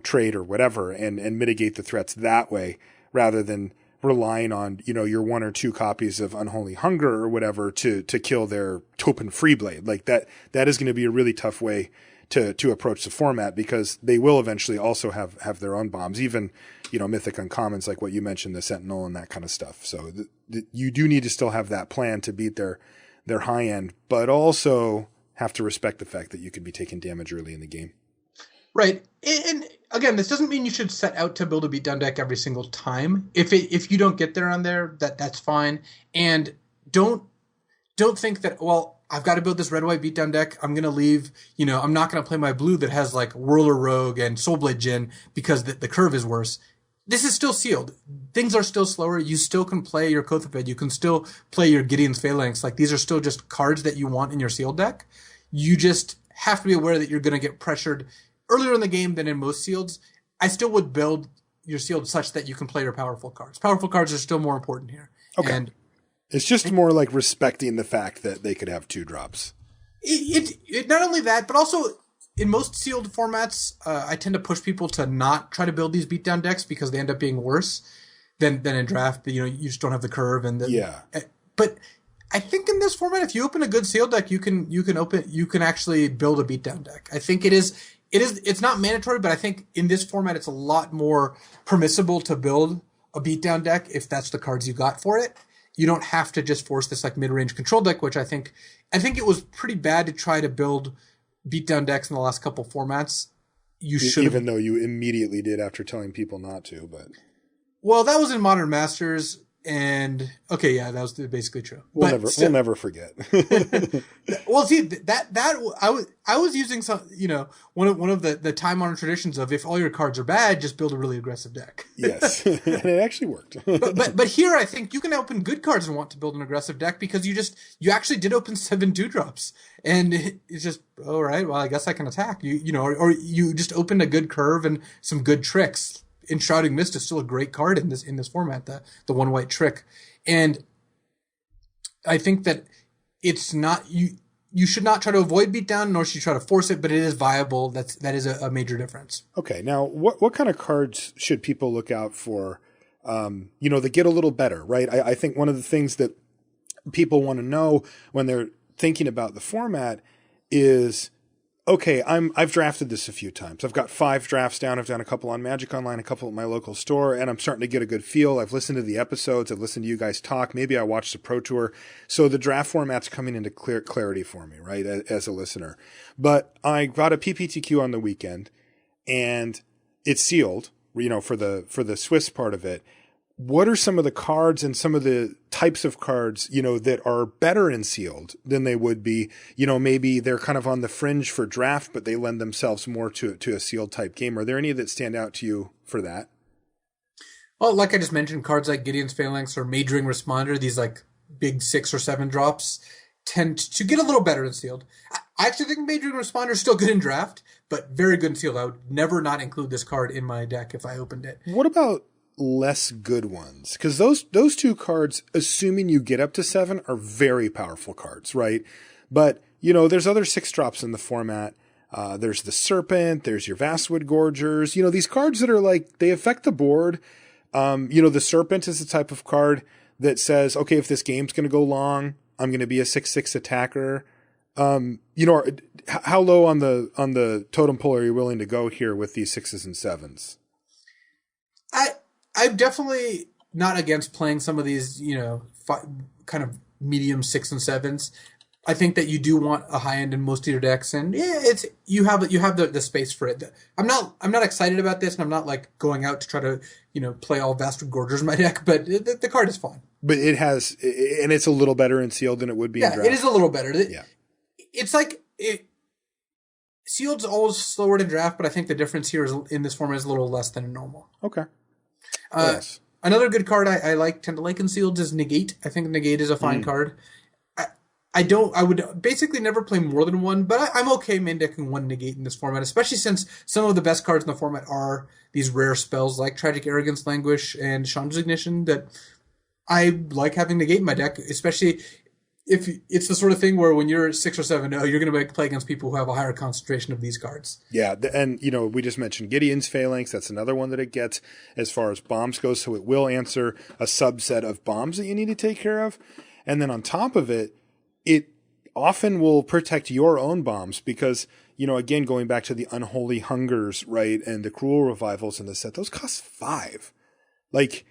trade or whatever and mitigate the threats that way rather than relying on, your 1 or 2 copies of Unholy Hunger or whatever to kill their Topin Freeblade. Like that is going to be a really tough way to approach the format, because they will eventually also have their own bombs, even, mythic uncommons like what you mentioned, the Sentinel and that kind of stuff. So you do need to still have that plan to beat their high end, but also have to respect the fact that you could be taking damage early in the game. Right. And again, this doesn't mean you should set out to build a beatdown deck every single time. If you don't get there on there, that's fine. And don't think that, well, I've got to build this red-white beatdown deck. I'm going to leave, I'm not going to play my blue that has like Whirler Rogue and Soulblade Djinn because the curve is worse. This is still sealed. Things are still slower. You still can play your Kothophed. You can still play your Gideons Phalanx. Like, these are still just cards that you want in your sealed deck. You just have to be aware that you're going to get pressured earlier in the game than in most sealeds. I still would build your sealed such that you can play your powerful cards. Powerful cards are still more important here. Okay. And it's just more like respecting the fact that they could have 2-drops. It not only that, but also in most sealed formats, I tend to push people to not try to build these beatdown decks because they end up being worse than in draft. You just don't have the curve But I think in this format, if you open a good sealed deck, you can actually build a beatdown deck. I think it's not mandatory, but I think in this format, it's a lot more permissible to build a beatdown deck if that's the cards you got for it. You don't have to just force this like mid-range control deck, which I think it was pretty bad to try to build beatdown decks in the last couple formats. You should, even though you immediately did after telling people not to. But well, that was in Modern Masters, and okay, yeah, that was basically true. We'll never forget. Well, see that I was using some, one of the time-honored traditions of, if all your cards are bad, just build a really aggressive deck. Yes, and it actually worked. but here I think you can open good cards and want to build an aggressive deck because you actually did open 7 2-drops, and it's just, all right, well, I guess I can attack or you just opened a good curve and some good tricks. Enshrouding Mist is still a great card in this format, the 1 white trick. And I think that it's not, you should not try to avoid beatdown, nor should you try to force it, but it is viable. That is a major difference. Okay. Now, what kind of cards should people look out for, that get a little better, right? I think one of the things that people want to know when they're thinking about the format is, okay, I've drafted this a few times. I've got 5 drafts down. I've done a couple on Magic Online, a couple at my local store, and I'm starting to get a good feel. I've listened to the episodes. I've listened to you guys talk. Maybe I watched the Pro Tour. So the draft format's coming into clarity for me, right, as a listener. But I got a PPTQ on the weekend, and it's sealed, for the Swiss part of it. What are some of the cards and some of the types of cards, that are better in sealed than they would be? Maybe they're kind of on the fringe for draft, but they lend themselves more to a sealed type game. Are there any that stand out to you for that? Well, like I just mentioned, cards like Gideons Phalanx or Majoring Responder, these like big 6 or 7 drops, tend to get a little better in sealed. I actually think Majoring Responder is still good in draft, but very good in sealed. I would never not include this card in my deck if I opened it. What about less good ones? Because those 2 cards, assuming you get up to 7, are very powerful cards, right? But there's other 6-drops in the format. There's the Serpent, there's your Vastwood Gorgers, these cards that are like, they affect the board. The Serpent is the type of card that says, okay, if this game's going to go long, I'm going to be a 6/6 attacker. How low on the totem pole are you willing to go here with these 6s and 7s? I'm definitely not against playing some of these, kind of medium 6 and 7s. I think that you do want a high end in most of your decks, and you have the space for it. I'm not excited about this, and I'm not like going out to try to play all Vast Gorgers in my deck, but the card is fine. But it's a little better in sealed than it would be in draft. It is a little better. Yeah. It's like sealed's always slower to draft, but I think the difference here is in this format is a little less than normal. Okay. Yes. Another good card I tend to like in sealed is Negate. I think Negate is a fine card. I would basically never play more than one, but I'm okay main decking one Negate in this format, especially since some of the best cards in the format are these rare spells like Tragic Arrogance, Languish, and Chandra's Ignition that I like having Negate in my deck, especially if it's the sort of thing where when you're 6 or 7-0, you're going to play against people who have a higher concentration of these cards. Yeah, and we just mentioned Gideon's Phalanx. That's another one that it gets as far as bombs goes, so it will answer a subset of bombs that you need to take care of. And then on top of it, it often will protect your own bombs because, again, going back to the Unholy Hungers, right, and the Cruel Revivals in the set, those cost 5. Like,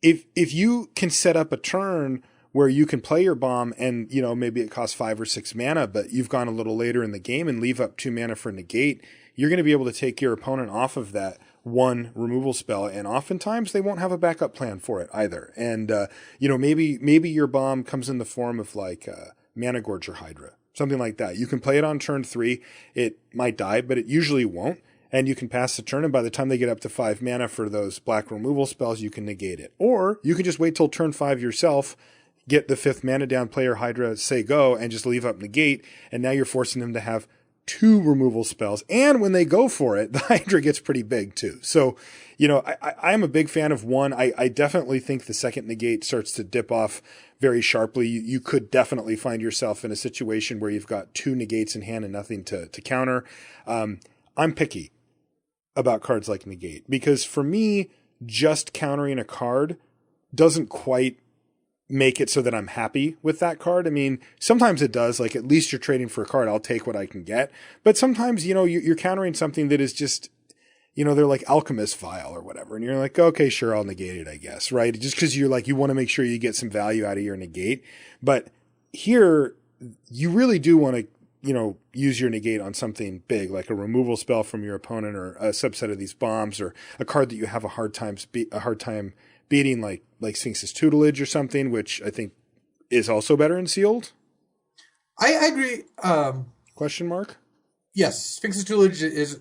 if you can set up a turn where you can play your bomb and, maybe it costs 5 or 6 mana, but you've gone a little later in the game and leave up 2 mana for Negate, you're going to be able to take your opponent off of that one removal spell, and oftentimes they won't have a backup plan for it either. And, maybe your bomb comes in the form of like Mana Gorger Hydra, something like that. You can play it on turn 3. It might die, but it usually won't. And you can pass the turn, and by the time they get up to 5 mana for those black removal spells, you can negate it. Or you can just wait till turn 5 yourself, get the 5th mana down, play your Hydra, say go, and just leave up negate, and now you're forcing them to have 2 removal spells. And when they go for it, the Hydra gets pretty big too. So, I'm a big fan of 1. I definitely think the second negate starts to dip off very sharply. You could definitely find yourself in a situation where you've got 2 negates in hand and nothing to counter. I'm picky about cards like Negate because for me, just countering a card doesn't quite make it so that I'm happy with that card. I mean, sometimes it does, like at least you're trading for a card. I'll take what I can get. But sometimes, you're countering something that is just, they're like Alchemist Vial or whatever. And you're like, okay, sure, I'll negate it, I guess. Right. Just because you're like, you want to make sure you get some value out of your negate. But here you really do want to, use your negate on something big, like a removal spell from your opponent or a subset of these bombs or a card that you have a hard time beating, like Sphinx's Tutelage or something, which I think is also better in sealed. I agree. Question mark? Yes, Sphinx's Tutelage is.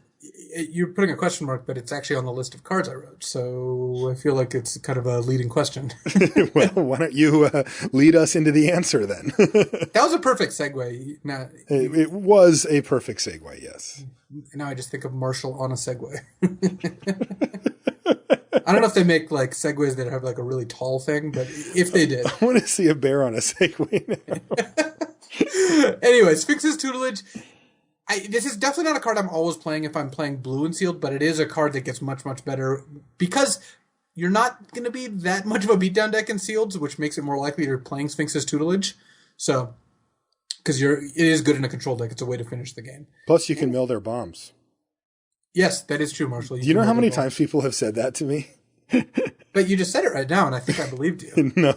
You're putting a question mark, but it's actually on the list of cards I wrote, so I feel like it's kind of a leading question. Well, why don't you lead us into the answer then? That was a perfect segue. Now, it was a perfect segue, yes. Now I just think of Marshall on a Segway. I don't know if they make like Segways that have like a really tall thing, but if they did. I want to see a bear on a Segway now. Anyway, Sphinx's Tutelage. This is definitely not a card I'm always playing if I'm playing blue and sealed, but it is a card that gets much, much better because you're not going to be that much of a beatdown deck in sealed, which makes it more likely you're playing Sphinx's Tutelage. So, because it is good in a control deck. It's a way to finish the game. Plus, you can mill their bombs. Yes, that is true, Marshall. Do you know how many times people have said that to me? But you just said it right now, and I think I believed you. No,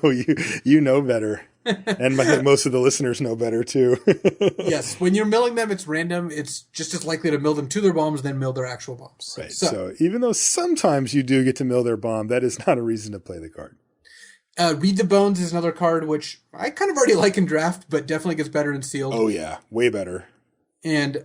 you know better. And I think most of the listeners know better, too. Yes, when you're milling them, it's random. It's just as likely to mill them to their bombs than mill their actual bombs. Right, so even though sometimes you do get to mill their bomb, that is not a reason to play the card. Read the Bones is another card, which I kind of already like in draft, but definitely gets better in sealed. Oh, yeah, way better. And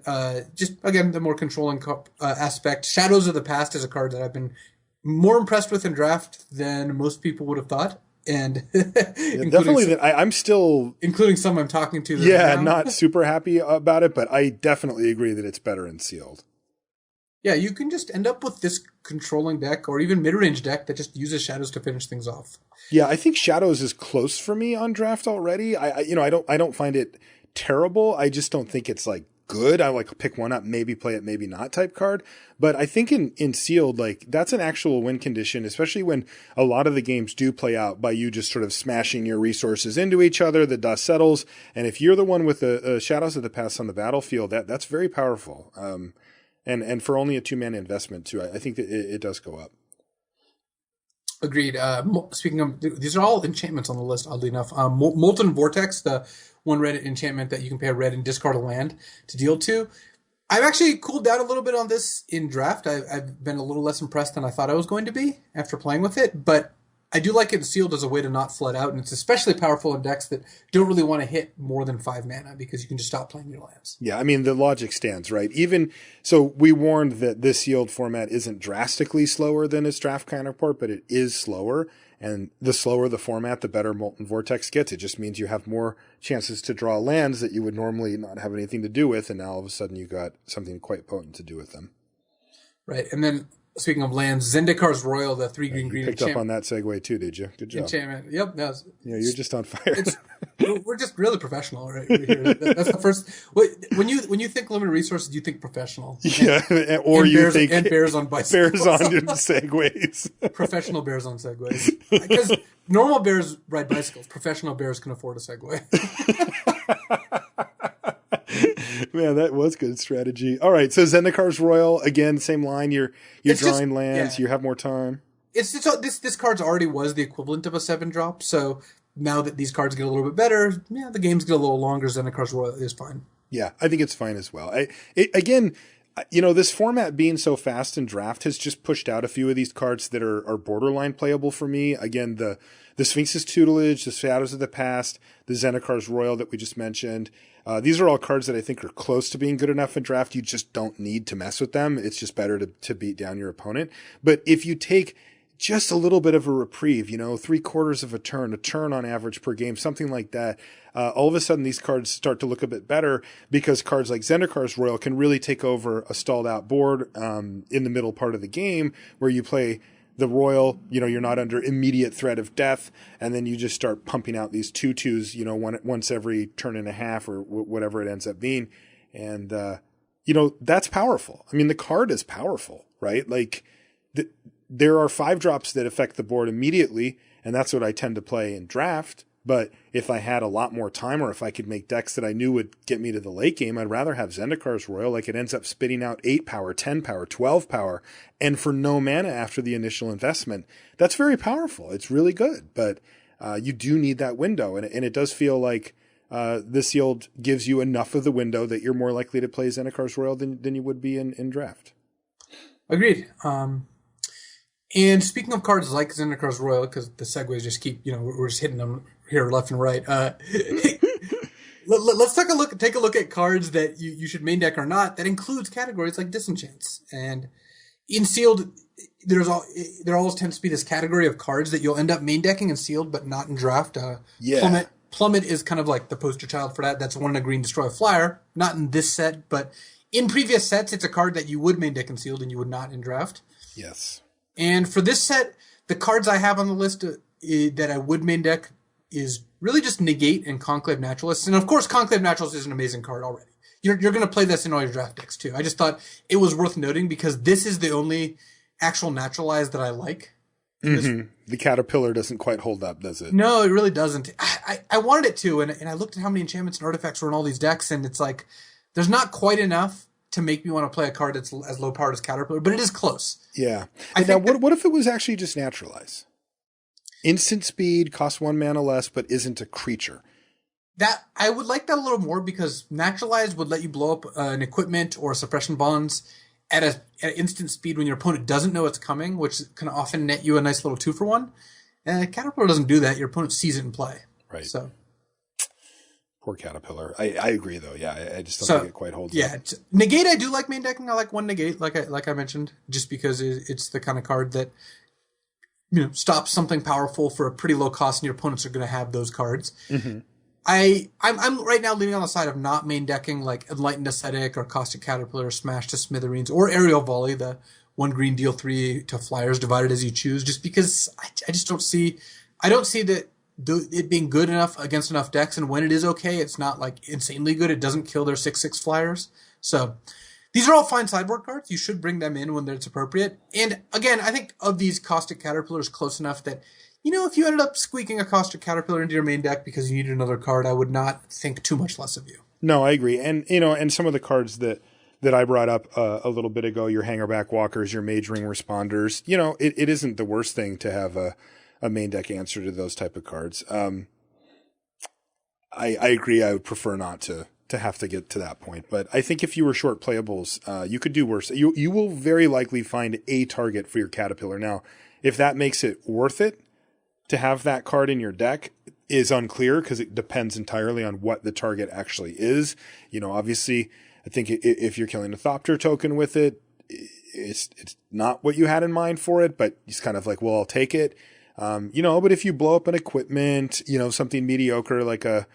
just, again, the more controlling aspect. Shadows of the Past is a card that I've been more impressed with in draft than most people would have thought. And definitely, I'm still... Including some I'm talking to. Yeah, not super happy about it, but I definitely agree that it's better in sealed. Yeah, you can just end up with this controlling deck or even mid-range deck that just uses Shadows to finish things off. Yeah, I think Shadows is close for me on draft already. I don't find it terrible. I just don't think it's like good. I like pick one up, maybe play it, maybe not type card. But I think in sealed, like that's an actual win condition, especially when a lot of the games do play out by you just sort of smashing your resources into each other. The dust settles. And if you're the one with the Shadows of the Past on the battlefield, that's very powerful. And for only a 2-mana investment too, I think that it does go up. Agreed. Speaking of, these are all enchantments on the list, oddly enough. Molten Vortex, the 1 red enchantment that you can pay a red and discard a land to deal 2. I've actually cooled down a little bit on this in draft. I've been a little less impressed than I thought I was going to be after playing with it, but I do like it sealed as a way to not flood out, and it's especially powerful in decks that don't really want to hit more than 5 mana because you can just stop playing your lands. Yeah, I mean, the logic stands, right? Even so, we warned that this sealed format isn't drastically slower than its draft counterpart, but it is slower. And the slower the format, the better Molten Vortex gets. It just means you have more chances to draw lands that you would normally not have anything to do with, and now all of a sudden you got something quite potent to do with them. Right, and then speaking of lands, Zendikar's Royal, the 3 green You picked up on that segue too, did you? Good job. Enchantment. Yep. Yeah, you're just on fire. We're just really professional right here. That's the first. When you think limited resources, you think professional. Yeah, or you think bears on bicycles. Bears on segways. Professional bears on segways. Because normal bears ride bicycles. Professional bears can afford a Segway. Man, that was good strategy. All right, so Zendikar's Royal, again, same line. You're drawing lands. Yeah. You have more time. This card's already was the equivalent of a 7-drop. So now that these cards get a little bit better, yeah, the games get a little longer. Zendikar's Royal is fine. Yeah, I think it's fine as well. Again, this format being so fast in draft has just pushed out a few of these cards that are borderline playable for me. Again, the Sphinx's Tutelage, the Shadows of the Past, the Zendikar's Royal that we just mentioned. These are all cards that I think are close to being good enough in draft. You just don't need to mess with them. It's just better to beat down your opponent. But if you take just a little bit of a reprieve, 3/4 of a turn on average per game, something like that, all of a sudden these cards start to look a bit better because cards like Zendikar's Royal can really take over a stalled out board in the middle part of the game where you play the Royal, you're not under immediate threat of death, and then you just start pumping out these 2/2s, once every turn and a half or whatever it ends up being. And, that's powerful. I mean, the card is powerful, right? Like, there are 5-drops that affect the board immediately, and that's what I tend to play in draft. But if I had a lot more time, or if I could make decks that I knew would get me to the late game, I'd rather have Zendikar's Royal. Like, it ends up spitting out 8 power, 10 power, 12 power, and for no mana after the initial investment. That's very powerful. It's really good, but you do need that window, and it does feel like the sealed gives you enough of the window that you're more likely to play Zendikar's Royal than you would be in draft. Agreed. And speaking of cards like Zendikar's Royal, because the segues just keep, we're just hitting them here left and right. Let's take a look at cards that you should main deck or not. That includes categories like disenchants. And in sealed, there always tends to be this category of cards that you'll end up main decking in sealed, but not in draft. Plummet is kind of like the poster child for that. That's 1 in a green, destroy a flyer. Not in this set, but in previous sets, it's a card that you would main deck in sealed and you would not in draft. Yes. And for this set, the cards I have on the list that I would main deck is really just Negate and Conclave Naturalists. And of course, Conclave Naturalists is an amazing card already. You're going to play this in all your draft decks too. I just thought it was worth noting because this is the only actual naturalized that I like. Mm-hmm. The Caterpillar doesn't quite hold up, does it? No, it really doesn't. I wanted it to, and I looked at how many enchantments and artifacts were in all these decks, and it's like, there's not quite enough to make me want to play a card that's as low powered as Caterpillar, but it is close. Yeah. Now, what if it was actually just naturalize? Instant speed, costs 1 mana less, but isn't a creature. That I would like that a little more because naturalize would let you blow up an equipment or suppression bonds at instant speed when your opponent doesn't know it's coming, which can often net you a nice little 2-for-1. Caterpillar doesn't do that. Your opponent sees it in play. Right. So. Poor Caterpillar. I agree though. Yeah, I just don't think it quite holds up. Negate I do like main decking. I like 1 Negate, like I mentioned, just because it's the kind of card that stops something powerful for a pretty low cost, and your opponents are going to have those cards. Mm-hmm. I'm right now leaning on the side of not main decking like Enlightened Ascetic or Caustic Caterpillar, Smash to Smithereens, or Aerial Volley, the 1 green deal 3 to flyers divided as you choose, just because I just don't see that it being good enough against enough decks, and when it is okay, it's not like insanely good. It doesn't kill their 6/6 flyers. So these are all fine sideboard cards. You should bring them in when it's appropriate. And again, I think of these Caustic Caterpillars close enough that, if you ended up squeaking a Caustic Caterpillar into your main deck because you needed another card, I would not think too much less of you. No, I agree. And, and some of the cards that I brought up a little bit ago, your Hangerback Walkers, your Mage Ring Responders, it isn't the worst thing to have a main deck answer to those type of cards. I agree. I would prefer not to have to get to that point. But I think if you were short playables, you could do worse. You will very likely find a target for your Caterpillar. Now, if that makes it worth it to have that card in your deck is unclear because it depends entirely on what the target actually is. Obviously, I think if you're killing a Thopter token with it, it's not what you had in mind for it, but it's kind of like, well, I'll take it. But if you blow up an equipment, something mediocre like a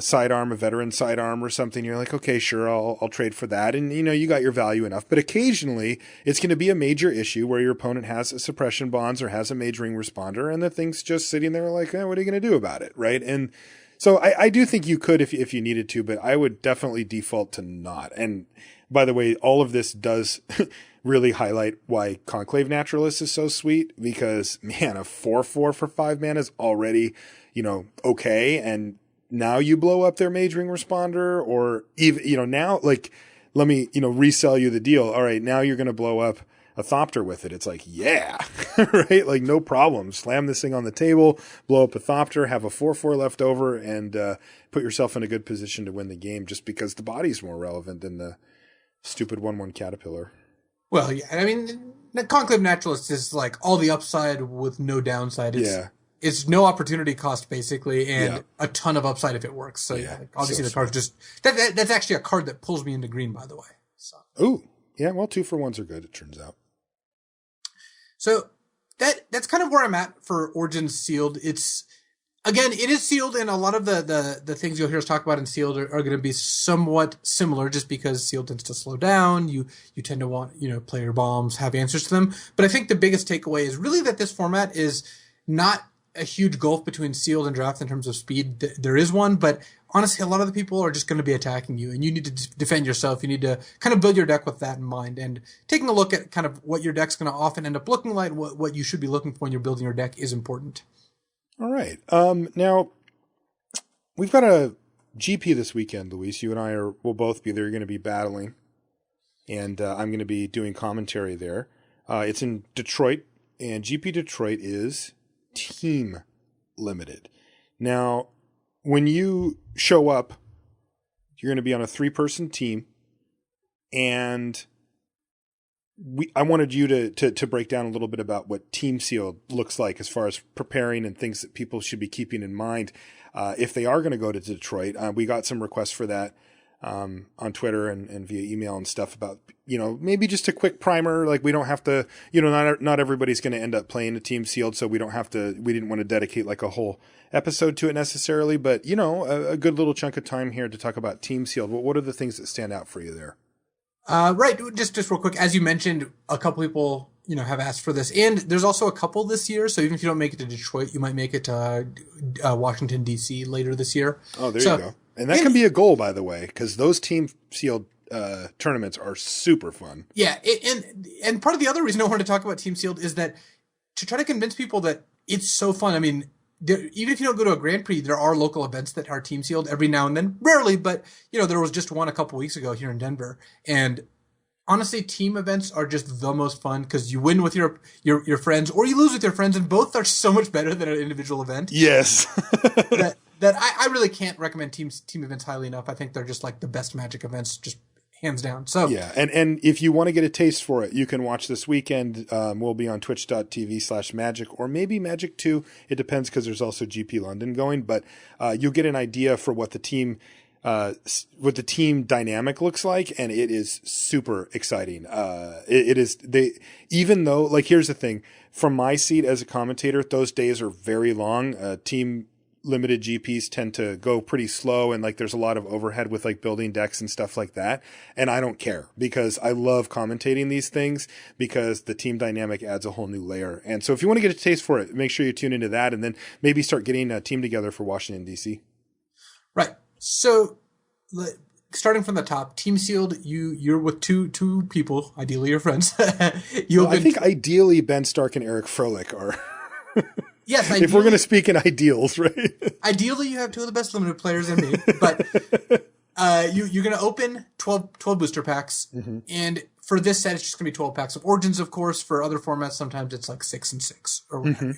sidearm, a veteran sidearm or something, you're like, okay, sure, I'll trade for that. And, you got your value enough. But occasionally it's going to be a major issue where your opponent has a suppression bonds or has a Mage Ring Responder and the thing's just sitting there like, what are you going to do about it? Right. And so I do think you could if you needed to, but I would definitely default to not. And by the way, all of this does really highlight why Conclave Naturalist is so sweet because, man, a 4/4 for 5 mana is already, okay. And now you blow up their Mage Ring Responder or even, now like, let me, resell you the deal. All right. Now you're going to blow up a Thopter with it. It's like, yeah, right. Like no problem. Slam this thing on the table, blow up a Thopter, have a 4/4 left over and, put yourself in a good position to win the game just because the body's more relevant than the stupid 1/1 Caterpillar. Well, yeah. I mean, the Conclave Naturalist is like all the upside with no downside. It's no opportunity cost basically, and a ton of upside if it works. So obviously the card's just that's actually a card that pulls me into green, by the way. So. Ooh, yeah. Well, 2-for-1s are good. It turns out. So that's kind of where I'm at for Origins Sealed. It is sealed, and a lot of the things you'll hear us talk about in Sealed are going to be somewhat similar, just because Sealed tends to slow down. You tend to want play your bombs, have answers to them. But I think the biggest takeaway is really that this format is not a huge gulf between Sealed and Draft in terms of speed. There is one, but honestly, a lot of the people are just going to be attacking you, and you need to defend yourself. You need to kind of build your deck with that in mind, and taking a look at kind of what your deck's going to often end up looking like, what you should be looking for when you're building your deck is important. All right. Now we've got a GP this weekend, Luis. You and I will both be there. You're going to be battling, and I'm going to be doing commentary there. It's in Detroit, and GP Detroit is team limited. Now, when you show up, you're going to be on a 3-person team, and I wanted you to break down a little bit about what Team Sealed looks like as far as preparing and things that people should be keeping in mind if they are going to go to Detroit. We got some requests for that on Twitter and via email and stuff about, maybe just a quick primer. Like we don't have to, not everybody's going to end up playing a Team Sealed, so we didn't want to dedicate like a whole episode to it necessarily, but a good little chunk of time here to talk about Team Sealed. What are the things that stand out for you there? Right. Just real quick. As you mentioned, a couple people, have asked for this, and there's also a couple this year. So even if you don't make it to Detroit, you might make it to Washington, DC later this year. Oh, there you go. And that can be a goal, by the way, because those Team Sealed tournaments are super fun. Yeah. And part of the other reason I wanted to talk about Team Sealed is that to try to convince people that it's so fun. I mean, even if you don't go to a Grand Prix, there are local events that are Team Sealed every now and then. Rarely, but there was just one a couple weeks ago here in Denver. And honestly, team events are just the most fun because you win with your friends or you lose with your friends, and both are so much better than an individual event. Yes. that I really can't recommend team events highly enough. I think they're just like the best Magic events, just hands down. So yeah, and if you want to get a taste for it, you can watch this weekend. We'll be on twitch.tv/magic or maybe Magic 2. It depends because there's also GP London going, but you'll get an idea for what the team dynamic looks like, and it is super exciting. Even though, like, here's the thing, from my seat as a commentator, those days are very long. Team limited GPs tend to go pretty slow, and like there's a lot of overhead with like building decks and stuff like that. And I don't care, because I love commentating these things, because the team dynamic adds a whole new layer. And so if you want to get a taste for it, make sure you tune into that, and then maybe start getting a team together for Washington, D.C. Right. So starting from the top, team sealed, you're with two people, ideally your friends. I think ideally Ben Stark and Eric Froelich are. Yes, if we're going to speak in ideals, right? Ideally, you have two of the best limited players in me, but you're going to open 12 booster packs, and for this set, it's just going to be 12 packs of Origins, of course. For other formats, sometimes it's like 6 and 6 or what have you.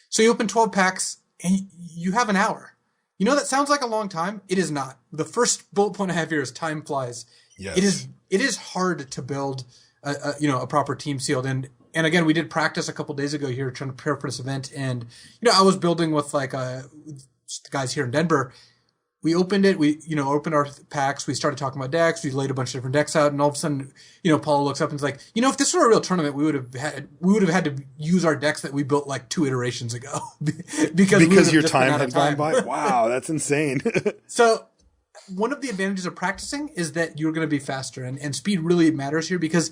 So you open 12 packs, and you have an hour. You know, that sounds like a long time. It is not. The first bullet point I have here is time flies. Yes. It is hard to build a proper team sealed, and again, we did practice a couple days ago here trying to prepare for this event, and I was building with like the guys here in Denver. We opened it, we opened our packs, we started talking about decks, we laid a bunch of different decks out, and all of a sudden, Paula looks up and is like, if this were a real tournament, we would have had to use our decks that we built like 2 iterations ago because your time had gone by. Wow, that's insane. So one of the advantages of practicing is that you're going to be faster, and speed really matters here, because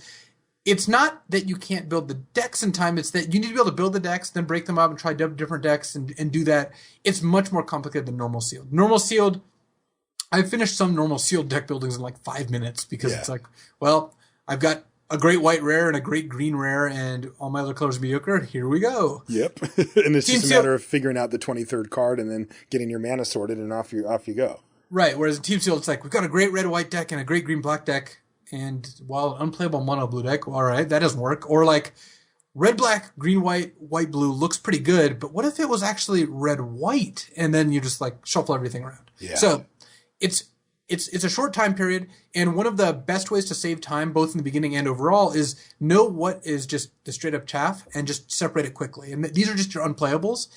it's not that you can't build the decks in time. It's that you need to be able to build the decks, then break them up and try different decks and do that. It's much more complicated than normal sealed. Normal sealed, I finished some normal sealed deck buildings in like 5 minutes, because it's like, well, I've got a great white rare and a great green rare, and all my other colors are mediocre. Here we go. Yep. And it's just a matter of figuring out the 23rd card and then getting your mana sorted, and off you go. Right. Whereas in team sealed, it's like, we've got a great red white deck and a great green black deck. And while unplayable mono blue deck, all right, that doesn't work. Or like red black, green white, white blue looks pretty good, but what if it was actually red white? And then you just like shuffle everything around. Yeah. So it's a short time period, and one of the best ways to save time, both in the beginning and overall, is know what is just the straight up chaff and just separate it quickly. And these are just your unplayables.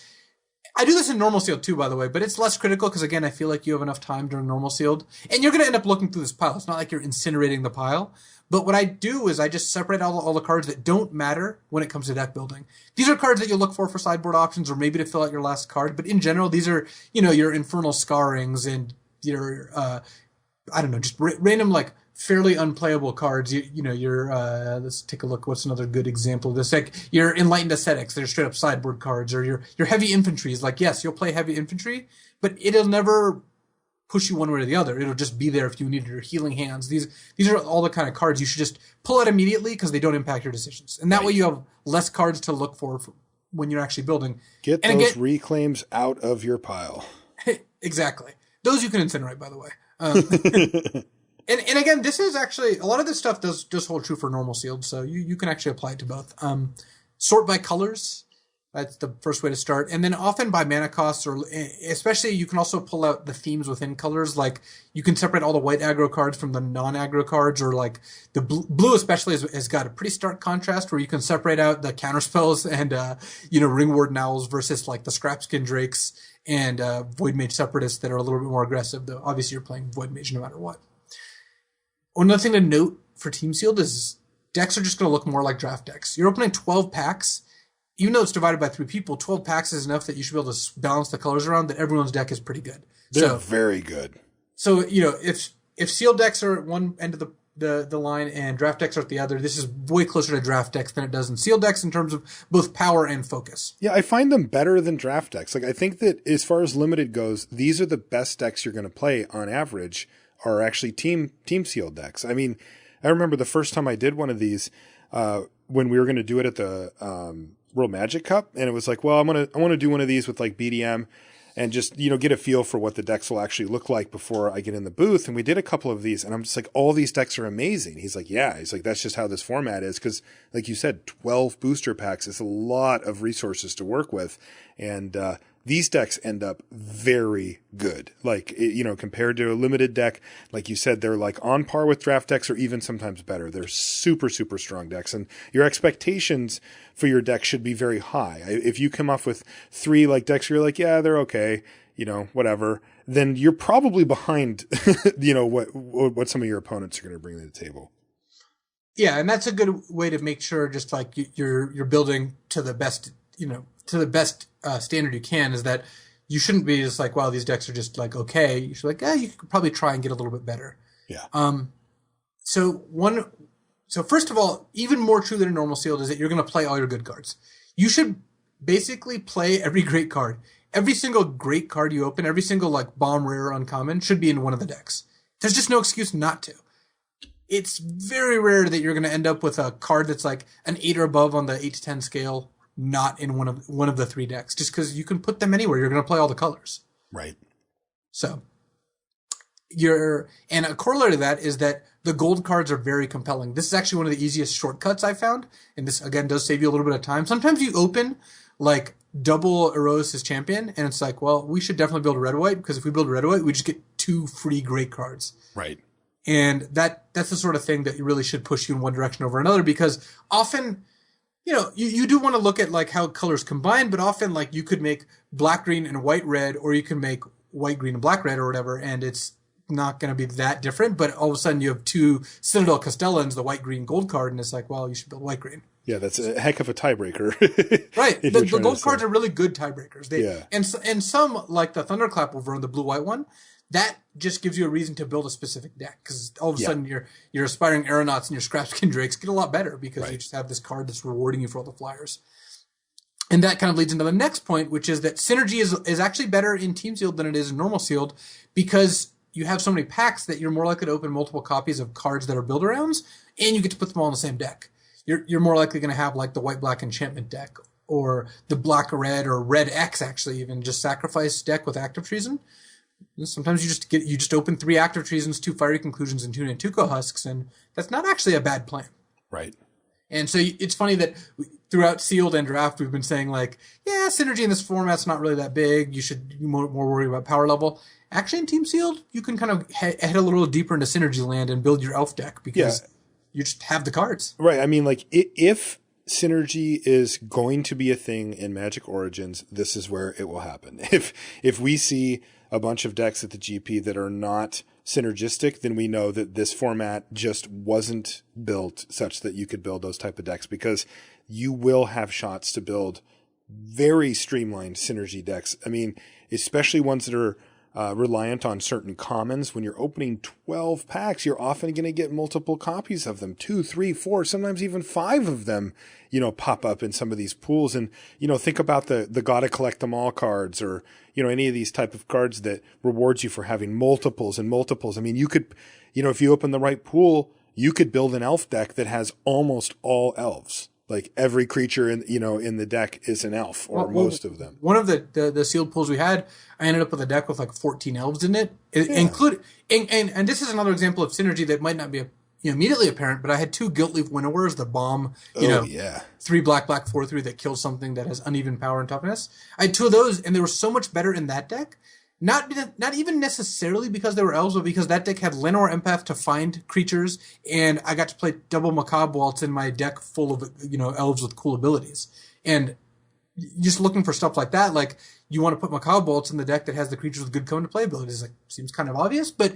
I do this in normal sealed too, by the way, but it's less critical because, again, I feel like you have enough time during normal sealed. And you're going to end up looking through this pile. It's not like you're incinerating the pile. But what I do is I just separate all the cards that don't matter when it comes to deck building. These are cards that you'll look for sideboard options, or maybe to fill out your last card. But in general, these are, your Infernal Scarrings and your, just random, like, fairly unplayable cards. Let's take a look. What's another good example of this? Like your Enlightened Ascetics, they're straight up sideboard cards, or your Heavy Infantry is like, yes, you'll play Heavy Infantry, but it'll never push you one way or the other. It'll just be there if you need your Healing Hands. These are all the kind of cards you should just pull out immediately, because they don't impact your decisions. And that way you have less cards to look for when you're actually building. Get those reclaims out of your pile. Exactly. Those you can incinerate, by the way. And again, this is actually, a lot of this stuff does just hold true for normal sealed, so you can actually apply it to both. Sort by colors, that's the first way to start. And then often by mana costs, or especially you can also pull out the themes within colors. Like you can separate all the white aggro cards from the non-aggro cards, or like the blue especially has got a pretty stark contrast where you can separate out the counterspells and, Ringward Owls versus like the Scrapskin Drakes and Void Mage Separatists that are a little bit more aggressive, though obviously you're playing Void Mage no matter what. Another thing to note for Team Sealed is decks are just going to look more like draft decks. You're opening 12 packs. Even though it's divided by 3 people, 12 packs is enough that you should be able to balance the colors around, that everyone's deck is pretty good. They're very good. So, if sealed decks are at one end of the line and draft decks are at the other, this is way closer to draft decks than it does in sealed decks in terms of both power and focus. Yeah, I find them better than draft decks. Like, I think that as far as limited goes, these are the best decks you're going to play on average, are actually team sealed decks. I mean, I remember the first time I did one of these, when we were going to do it at the World Magic Cup, and it was like, well, I want to do one of these with like BDM and just, get a feel for what the decks will actually look like before I get in the booth. And we did a couple of these, and I'm just like, all these decks are amazing. He's like, yeah. He's like, that's just how this format is. Cause like you said, 12 booster packs is a lot of resources to work with. And, these decks end up very good. Like, compared to a limited deck, like you said, they're like on par with draft decks or even sometimes better. They're super, super strong decks. And your expectations for your deck should be very high. If you come off with 3 like decks, you're like, yeah, they're okay, whatever, then you're probably behind, what some of your opponents are going to bring to the table. Yeah. And that's a good way to make sure just like you're building to the best, standard you can, is that you shouldn't be just like, wow, these decks are just like okay. You should be like, you could probably try and get a little bit better. Yeah. So first of all, even more true than a normal sealed is that you're going to play all your good cards. You should basically play every great card. Every single great card you open, every single like bomb, rare, uncommon should be in one of the decks. There's just no excuse not to. It's very rare that you're going to end up with a card that's like an 8 or above on the 8 to 10 scale, not in one of the 3 decks, just because you can put them anywhere. You're going to play all the colors. Right. So and a corollary to that is that the gold cards are very compelling. This is actually one of the easiest shortcuts I found, and this again does save you a little bit of time. Sometimes you open like double Eros' champion, and it's like, well, we should definitely build red white, because if we build red white, we just get 2 free great cards. Right. And that's the sort of thing that you really should push you in one direction over another, because often, you do want to look at like how colors combine, but often like you could make black green and white red, or you can make white green and black red or whatever, and it's not going to be that different. But all of a sudden you have 2 Citadel Castellans, the white green gold card, and it's like, well, you should build white green. Yeah, that's a heck of a tiebreaker. Right. The gold cards are really good tiebreakers. And some, like the Thunderclap Wyvern, the blue-white one, that just gives you a reason to build a specific deck, because all of a sudden your aspiring aeronauts and your Scrapskin Drakes get a lot better, because you just have this card that's rewarding you for all the flyers. And that kind of leads into the next point, which is that synergy is actually better in Team Sealed than it is in normal Sealed, because you have so many packs that you're more likely to open multiple copies of cards that are build-arounds, and you get to put them all in the same deck. You're more likely going to have like the white-black enchantment deck, or the black-red, or red-X actually, even just sacrifice deck with Active Treason. Sometimes you just open 3 Active Treasons, 2 Fiery Conclusions, and 2 Nantuko Husks, and that's not actually a bad plan. Right. And so it's funny that throughout Sealed and Draft, we've been saying like, yeah, synergy in this format's not really that big. You should be more worry about power level. Actually, in Team Sealed, you can kind of head a little deeper into synergy land and build your elf deck, because you just have the cards. Right. I mean, like if synergy is going to be a thing in Magic Origins, this is where it will happen. If we see a bunch of decks at the GP that are not synergistic, then we know that this format just wasn't built such that you could build those type of decks, because you will have shots to build very streamlined synergy decks. I mean, especially ones that are reliant on certain commons. When you're opening 12 packs, you're often going to get multiple copies of them, 2, 3, 4, sometimes even 5 of them, pop up in some of these pools. And, think about the gotta collect them all cards, or, any of these type of cards that rewards you for having multiples and multiples. I mean, you could, if you open the right pool, you could build an elf deck that has almost all elves. Like every creature in the deck is an elf, or most of them. One of the sealed pools we had, I ended up with a deck with like 14 elves in it, including and this is another example of synergy that might not be immediately apparent. But I had 2 Guiltleaf Winnowers, the bomb, 3 black 4/3 that kills something that has uneven power and toughness. I had 2 of those, and they were so much better in that deck. Not even necessarily because they were elves, but because that deck had Lenore Empath to find creatures, and I got to play double Macabre Waltz in my deck full of elves with cool abilities. And just looking for stuff like that, like you want to put Macabre Waltz in the deck that has the creatures with good come to play abilities. Like, seems kind of obvious, but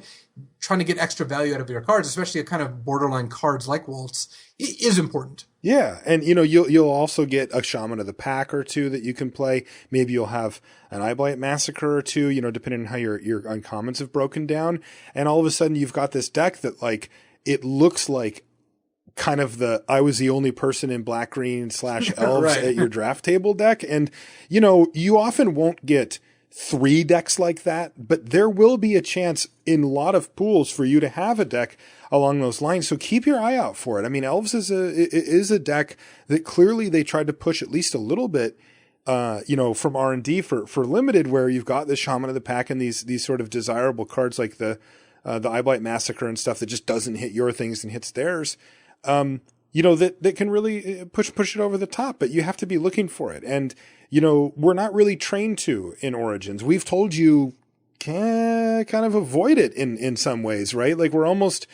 trying to get extra value out of your cards, especially a kind of borderline cards like Waltz, is important. Yeah, and you'll also get a Shaman of the Pack or 2 that you can play. Maybe you'll have an Eyeblight Massacre or 2, depending on how your uncommons have broken down. And all of a sudden you've got this deck that like it looks like kind of I was the only person in black green / elves right. at your draft table deck. And you often won't get 3 decks like that, but there will be a chance in a lot of pools for you to have a deck along those lines. So keep your eye out for it. I mean, Elves is a deck that clearly they tried to push at least a little bit, from R&D for Limited, where you've got the Shaman of the Pack and these sort of desirable cards like the Eyeblight Massacre and stuff that just doesn't hit your things and hits theirs. That can really push it over the top, but you have to be looking for it. And, we're not really trained to in Origins. We've told you kind of avoid it in some ways, right? Like we're almost,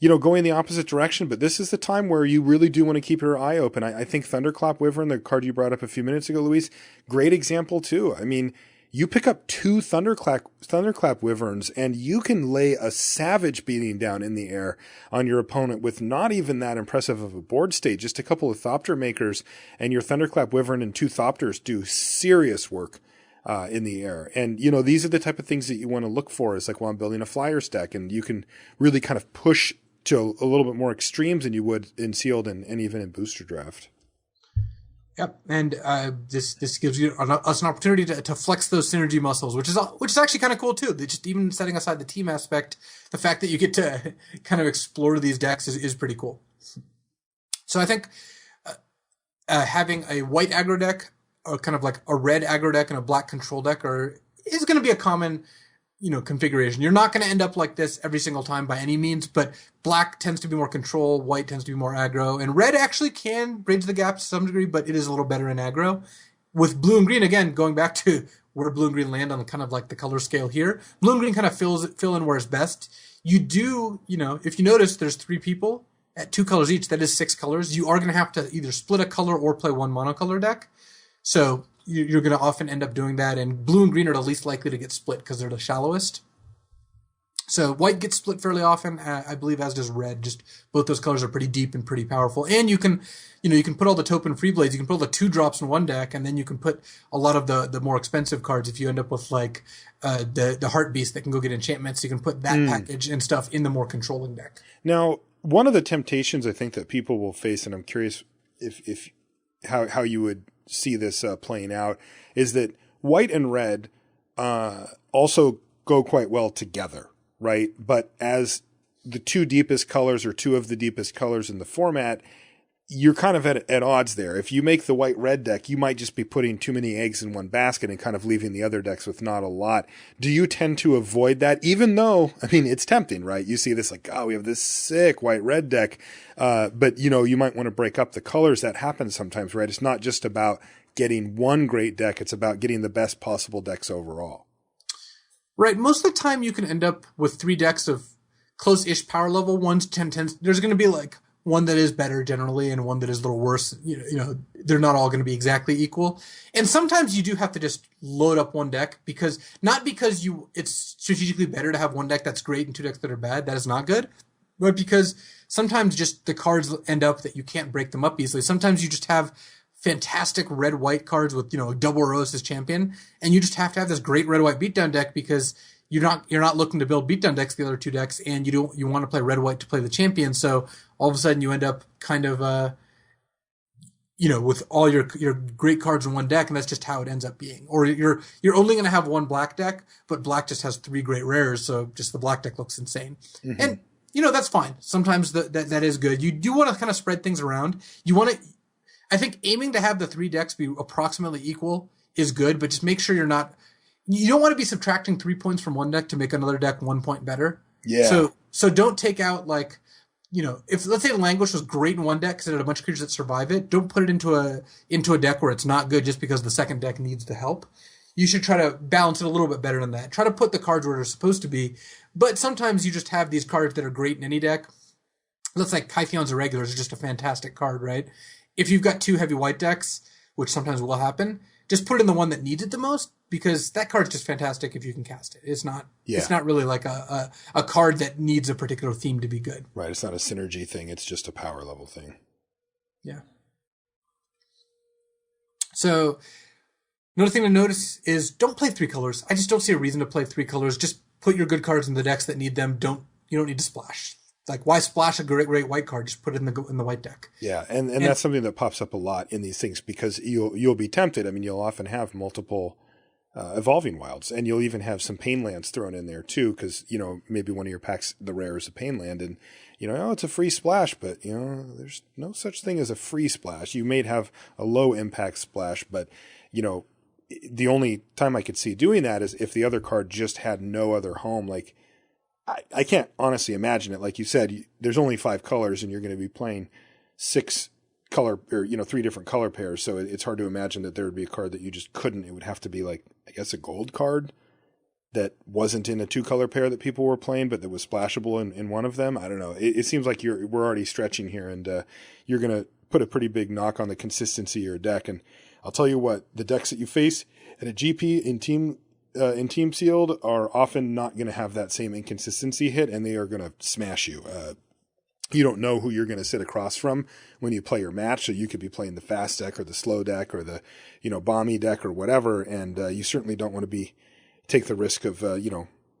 going the opposite direction, but this is the time where you really do want to keep your eye open. I think Thunderclap Wyvern, the card you brought up a few minutes ago, Luis, great example too. I mean, you pick up 2 Thunderclap Wyverns, and you can lay a savage beating down in the air on your opponent with not even that impressive of a board state. Just a couple of Thopter makers, and your Thunderclap Wyvern and 2 Thopters do serious work in the air. And, you know, these are the type of things that you want to look for is like while I'm building a Flyers deck, and you can really kind of push to a little bit more extremes than you would in sealed and even in booster draft. Yep, and this gives you us an opportunity to flex those synergy muscles, which is actually kind of cool too. Just even setting aside the team aspect, the fact that you get to kind of explore these decks is pretty cool. So I think having a white aggro deck, or kind of like a red aggro deck and a black control deck, is going to be a common, you know, configuration. You're not going to end up like this every single time by any means, but black tends to be more control, white tends to be more aggro, and red actually can bridge the gap to some degree, but it is a little better in aggro. With blue and green, again, going back to where blue and green land on kind of like the color scale here, blue and green kind of fill in where it's best. You do, you know, if you notice there's 3 people at 2 colors each, that is 6 colors. You are going to have to either split a color or play one monocolor deck. So you're going to often end up doing that, and blue and green are the least likely to get split because they're the shallowest. So white gets split fairly often, I believe, as does red. Just both those colors are pretty deep and pretty powerful. And you can put all the Taupe free blades. You can put all the 2-drops in one deck, and then you can put a lot of the more expensive cards. If you end up with like the Heart Beast that can go get enchantments, you can put that package and stuff in the more controlling deck. Now, one of the temptations I think that people will face, and I'm curious if how you would see this playing out, is that white and red also go quite well together, right? But as the 2 deepest colors or 2 of the deepest colors in the format, you're kind of at odds there. If you make the white-red deck, you might just be putting too many eggs in one basket and kind of leaving the other decks with not a lot. Do you tend to avoid that? Even though, I mean, it's tempting, right? You see this like, oh, we have this sick white-red deck. But, you know, you might want to break up the colors. That happens sometimes, right? It's not just about getting one great deck. It's about getting the best possible decks overall. Right. Most of the time you can end up with 3 decks of close-ish power level, 1 to 10. There's going to be like one that is better generally and one that is a little worse. You know, they're not all going to be exactly equal. And sometimes you do have to just load up one deck because it's strategically better to have one deck that's great and 2 decks that are bad. That is not good. But because sometimes just the cards end up that you can't break them up easily. Sometimes you just have fantastic red-white cards with, you know, double Eros as champion, and you just have to have this great red-white beatdown deck because you're not looking to build beatdown decks, the other 2 decks, and you want to play red-white to play the champion. So all of a sudden you end up kind of, you know, with all your great cards in one deck, and that's just how it ends up being. Or you're only going to have one black deck, but black just has 3 great rares, so just the black deck looks insane. Mm-hmm. And, you know, that's fine. Sometimes that is good. You do want to kind of spread things around. I think aiming to have the 3 decks be approximately equal is good, but just make sure you don't want to be subtracting 3 points from one deck to make another deck 1 point better. Yeah. So don't take out like, you know, if let's say Languish was great in one deck because it had a bunch of creatures that survive it, don't put it into a deck where it's not good just because the second deck needs the help. You should try to balance it a little bit better than that. Try to put the cards where they're supposed to be, but sometimes you just have these cards that are great in any deck. Let's say Kytheon's Irregulars is just a fantastic card, right? If you've got 2 heavy white decks, which sometimes will happen, just put it in the one that needs it the most because that card's just fantastic if you can cast it. It's not really like a card that needs a particular theme to be good. Right. It's not a synergy thing. It's just a power level thing. Yeah. So another thing to notice is don't play 3 colors. I just don't see a reason to play 3 colors. Just put your good cards in the decks that need them. You don't need to splash. Like, why splash a great white card? Just put it in the white deck. Yeah, and that's something that pops up a lot in these things because you'll be tempted. I mean, you'll often have multiple evolving wilds, and you'll even have some pain lands thrown in there too because, you know, maybe one of your packs, the rare is a pain land, and, you know, it's a free splash, but, you know, there's no such thing as a free splash. You may have a low impact splash, but, you know, the only time I could see doing that is if the other card just had no other home, like, I can't honestly imagine it. Like you said, there's only 5 colors and you're going to be playing 6 color or, you know, 3 different color pairs. So it's hard to imagine that there would be a card that you just couldn't. It would have to be like, I guess, a gold card that wasn't in a 2 color pair that people were playing, but that was splashable in one of them. I don't know. It seems like we're already stretching here and you're going to put a pretty big knock on the consistency of your deck. And I'll tell you what, the decks that you face at a GP in Team Sealed are often not going to have that same inconsistency hit, and they are going to smash you. you don't know who you're going to sit across from when you play your match. So you could be playing the fast deck or the slow deck or the, bomby deck or whatever. And you certainly don't want to take the risk of,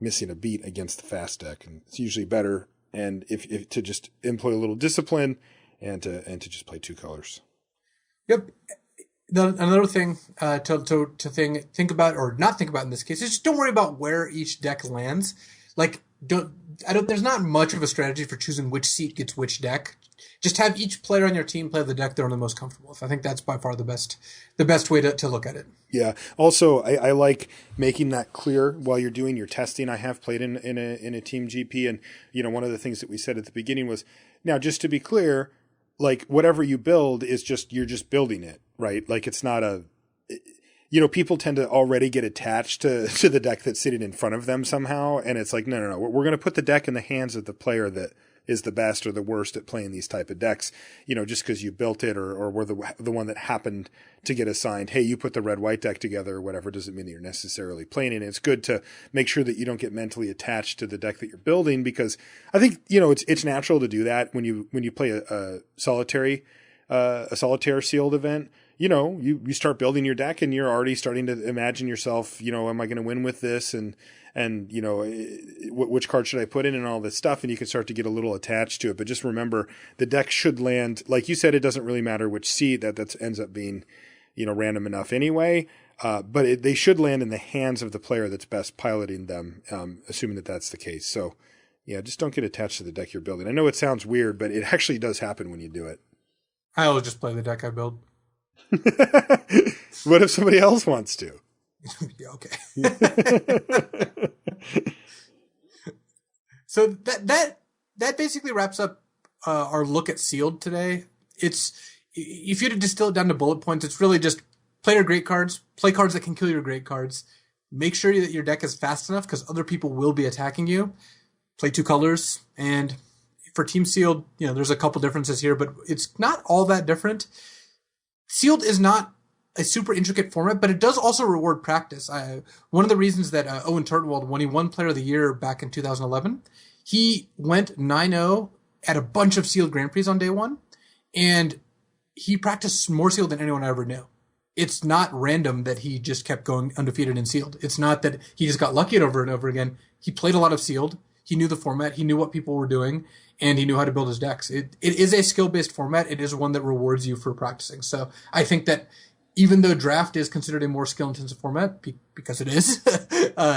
missing a beat against the fast deck. And it's usually better. And if to just employ a little discipline and to just play 2 colors. Yep. Another thing to think about, or not think about in this case, is just don't worry about where each deck lands. Like, there's not much of a strategy for choosing which seat gets which deck. Just have each player on your team play the deck they're the most comfortable with. I think that's by far the best way to look at it. Yeah. Also, I like making that clear while you're doing your testing. I have played in a team GP, and one of the things that we said at the beginning was, now just to be clear, like whatever you build is you're just building it, right? Like it's not people tend to already get attached to the deck that's sitting in front of them somehow. And it's like, no. We're going to put the deck in the hands of the player that is the best or the worst at playing these type of decks, just because you built it or were the one that happened to get assigned, hey, you put the red-white deck together or whatever, doesn't mean that you're necessarily playing it. It's good to make sure that you don't get mentally attached to the deck that you're building, because I think, it's natural to do that when you play a solitaire sealed event. You start building your deck and you're already starting to imagine yourself, am I going to win with this? And which card should I put in and all this stuff. And you can start to get a little attached to it. But just remember, the deck should land, like you said, it doesn't really matter which seat that ends up being, random enough anyway. But they should land in the hands of the player that's best piloting them, assuming that that's the case. So yeah, just don't get attached to the deck you're building. I know it sounds weird, but it actually does happen when you do it. I always just play the deck I build. What if somebody else wants to? Yeah, okay. So that basically wraps up our look at sealed today. It's, if you had to distill it down to bullet points, it's really just play your great cards, play cards that can kill your great cards, make sure that your deck is fast enough because other people will be attacking you, play 2 colors, and for team sealed, there's a couple differences here, but it's not all that different. Sealed is not a super intricate format, but it does also reward practice. One of the reasons that Owen Turtenwald, when he won Player of the Year back in 2011, he went 9-0 at a bunch of sealed Grand Prix on day one, and he practiced more sealed than anyone I ever knew. It's not random that he just kept going undefeated in sealed. It's not that he just got lucky over and over again. He played a lot of sealed. He knew the format. He knew what people were doing, and he knew how to build his decks. It is a skill-based format. It is one that rewards you for practicing. So I think that even though draft is considered a more skill-intensive format, because it is,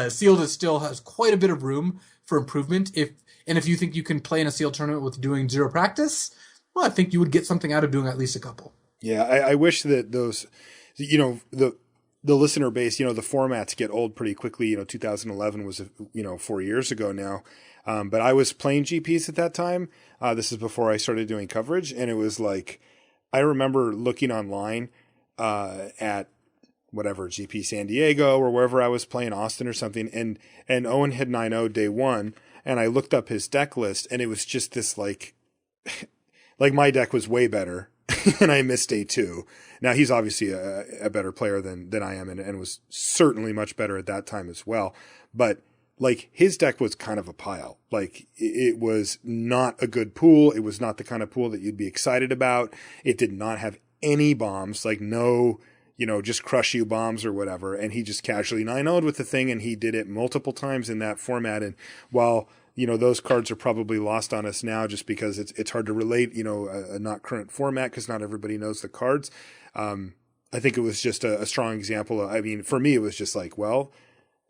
sealed still has quite a bit of room for improvement. If you think you can play in a sealed tournament with doing 0 practice, well, I think you would get something out of doing at least a couple. Yeah, I wish that those, the listener base, the formats get old pretty quickly. 2011 was, 4 years ago now. But I was playing GPs at that time. This is before I started doing coverage. And it was like, I remember looking online at whatever, GP San Diego or wherever I was playing, Austin or something. And Owen had 9-0 day one. And I looked up his deck list and it was just this like my deck was way better and I missed day 2. Now he's obviously a better player than I am and was certainly much better at that time as well. But like his deck was kind of a pile. Like it was not a good pool. It was not the kind of pool that you'd be excited about. It did not have any bombs, like no, just crush you bombs or whatever. And he just casually 9-0'd with the thing. And he did it multiple times in that format. And while, those cards are probably lost on us now just because it's hard to relate, a not current format because not everybody knows the cards. I think it was just a strong example. For me, it was just like, well,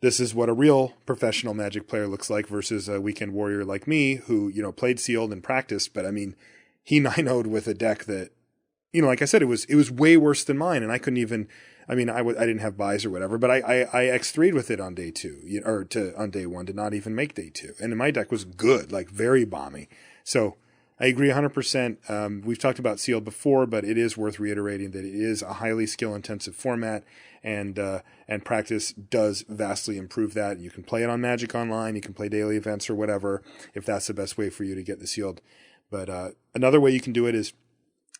this is what a real professional Magic player looks like versus a weekend warrior like me who, played sealed and practiced. But he 9-0'd with a deck that, like I said, it was way worse than mine. And I couldn't even, I didn't have buys or whatever, but I X3'd with it on day 2 on day 1 did not even make day 2. And my deck was good, like very bomby. So I agree 100%. We've talked about sealed before, but it is worth reiterating that it is a highly skill intensive format. And practice does vastly improve that. You can play it on Magic Online. You can play daily events or whatever, if that's the best way for you to get the sealed. But another way you can do it is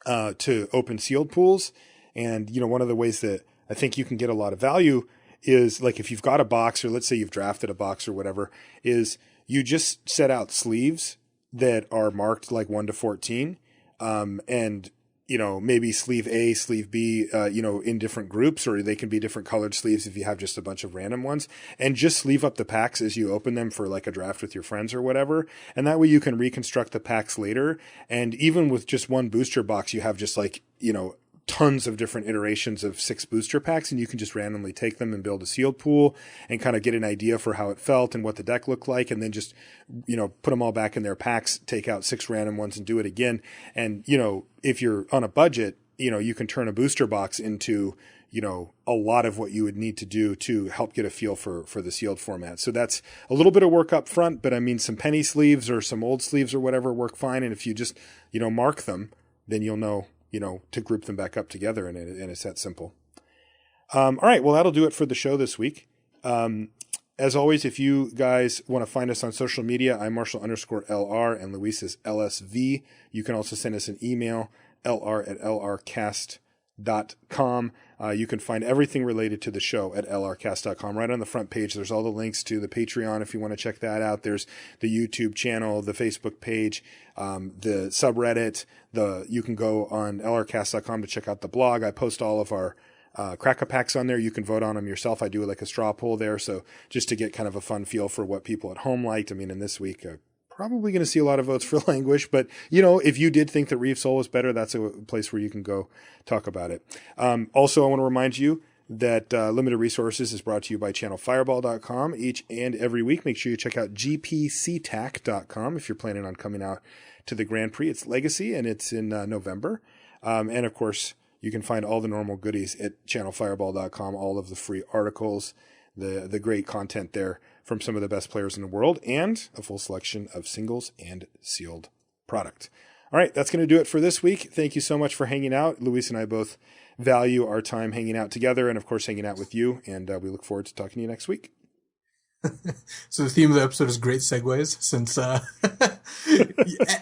to open sealed pools. And, one of the ways that I think you can get a lot of value is like if you've got a box or let's say you've drafted a box or whatever, is you just set out sleeves that are marked like 1 to 14. And, maybe sleeve A, sleeve B, in different groups, or they can be different colored sleeves if you have just a bunch of random ones, and just sleeve up the packs as you open them for like a draft with your friends or whatever. And that way you can reconstruct the packs later. And even with just one booster box, you have just like, tons of different iterations of 6 booster packs, and you can just randomly take them and build a sealed pool and kind of get an idea for how it felt and what the deck looked like, and then just put them all back in their packs, take out 6 random ones and do it again. And if you're on a budget, you can turn a booster box into a lot of what you would need to do to help get a feel for the sealed format. So that's a little bit of work up front, but I mean, some penny sleeves or some old sleeves or whatever work fine. And if you just mark them, then you'll know to group them back up together, and it's that simple. All right. Well, that'll do it for the show this week. As always, if you guys want to find us on social media, I'm Marshall_LR and Luis is LSV. You can also send us an email, lr@lrcast.com. You can find everything related to the show at lrcast.com. Right on the front page, there's all the links to the Patreon if you want to check that out. There's the YouTube channel, the Facebook page, the subreddit. You can go on lrcast.com to check out the blog. I post all of our cracker packs on there. You can vote on them yourself. I do like a straw poll there. So just to get kind of a fun feel for what people at home liked. I mean, in this week, probably going to see a lot of votes for Languish, but if you did think that Reeve Soul was better, that's a place where you can go talk about it. Also, I want to remind you that Limited Resources is brought to you by channelfireball.com each and every week. Make sure you check out gpctac.com if you're planning on coming out to the Grand Prix. It's Legacy, and it's in November. And of course, you can find all the normal goodies at channelfireball.com, all of the free articles, the great content there from some of the best players in the world, and a full selection of singles and sealed product. All right, that's going to do it for this week. Thank you so much for hanging out. Luis and I both value our time hanging out together and, of course, hanging out with you, and we look forward to talking to you next week. So the theme of the episode is great segues, since,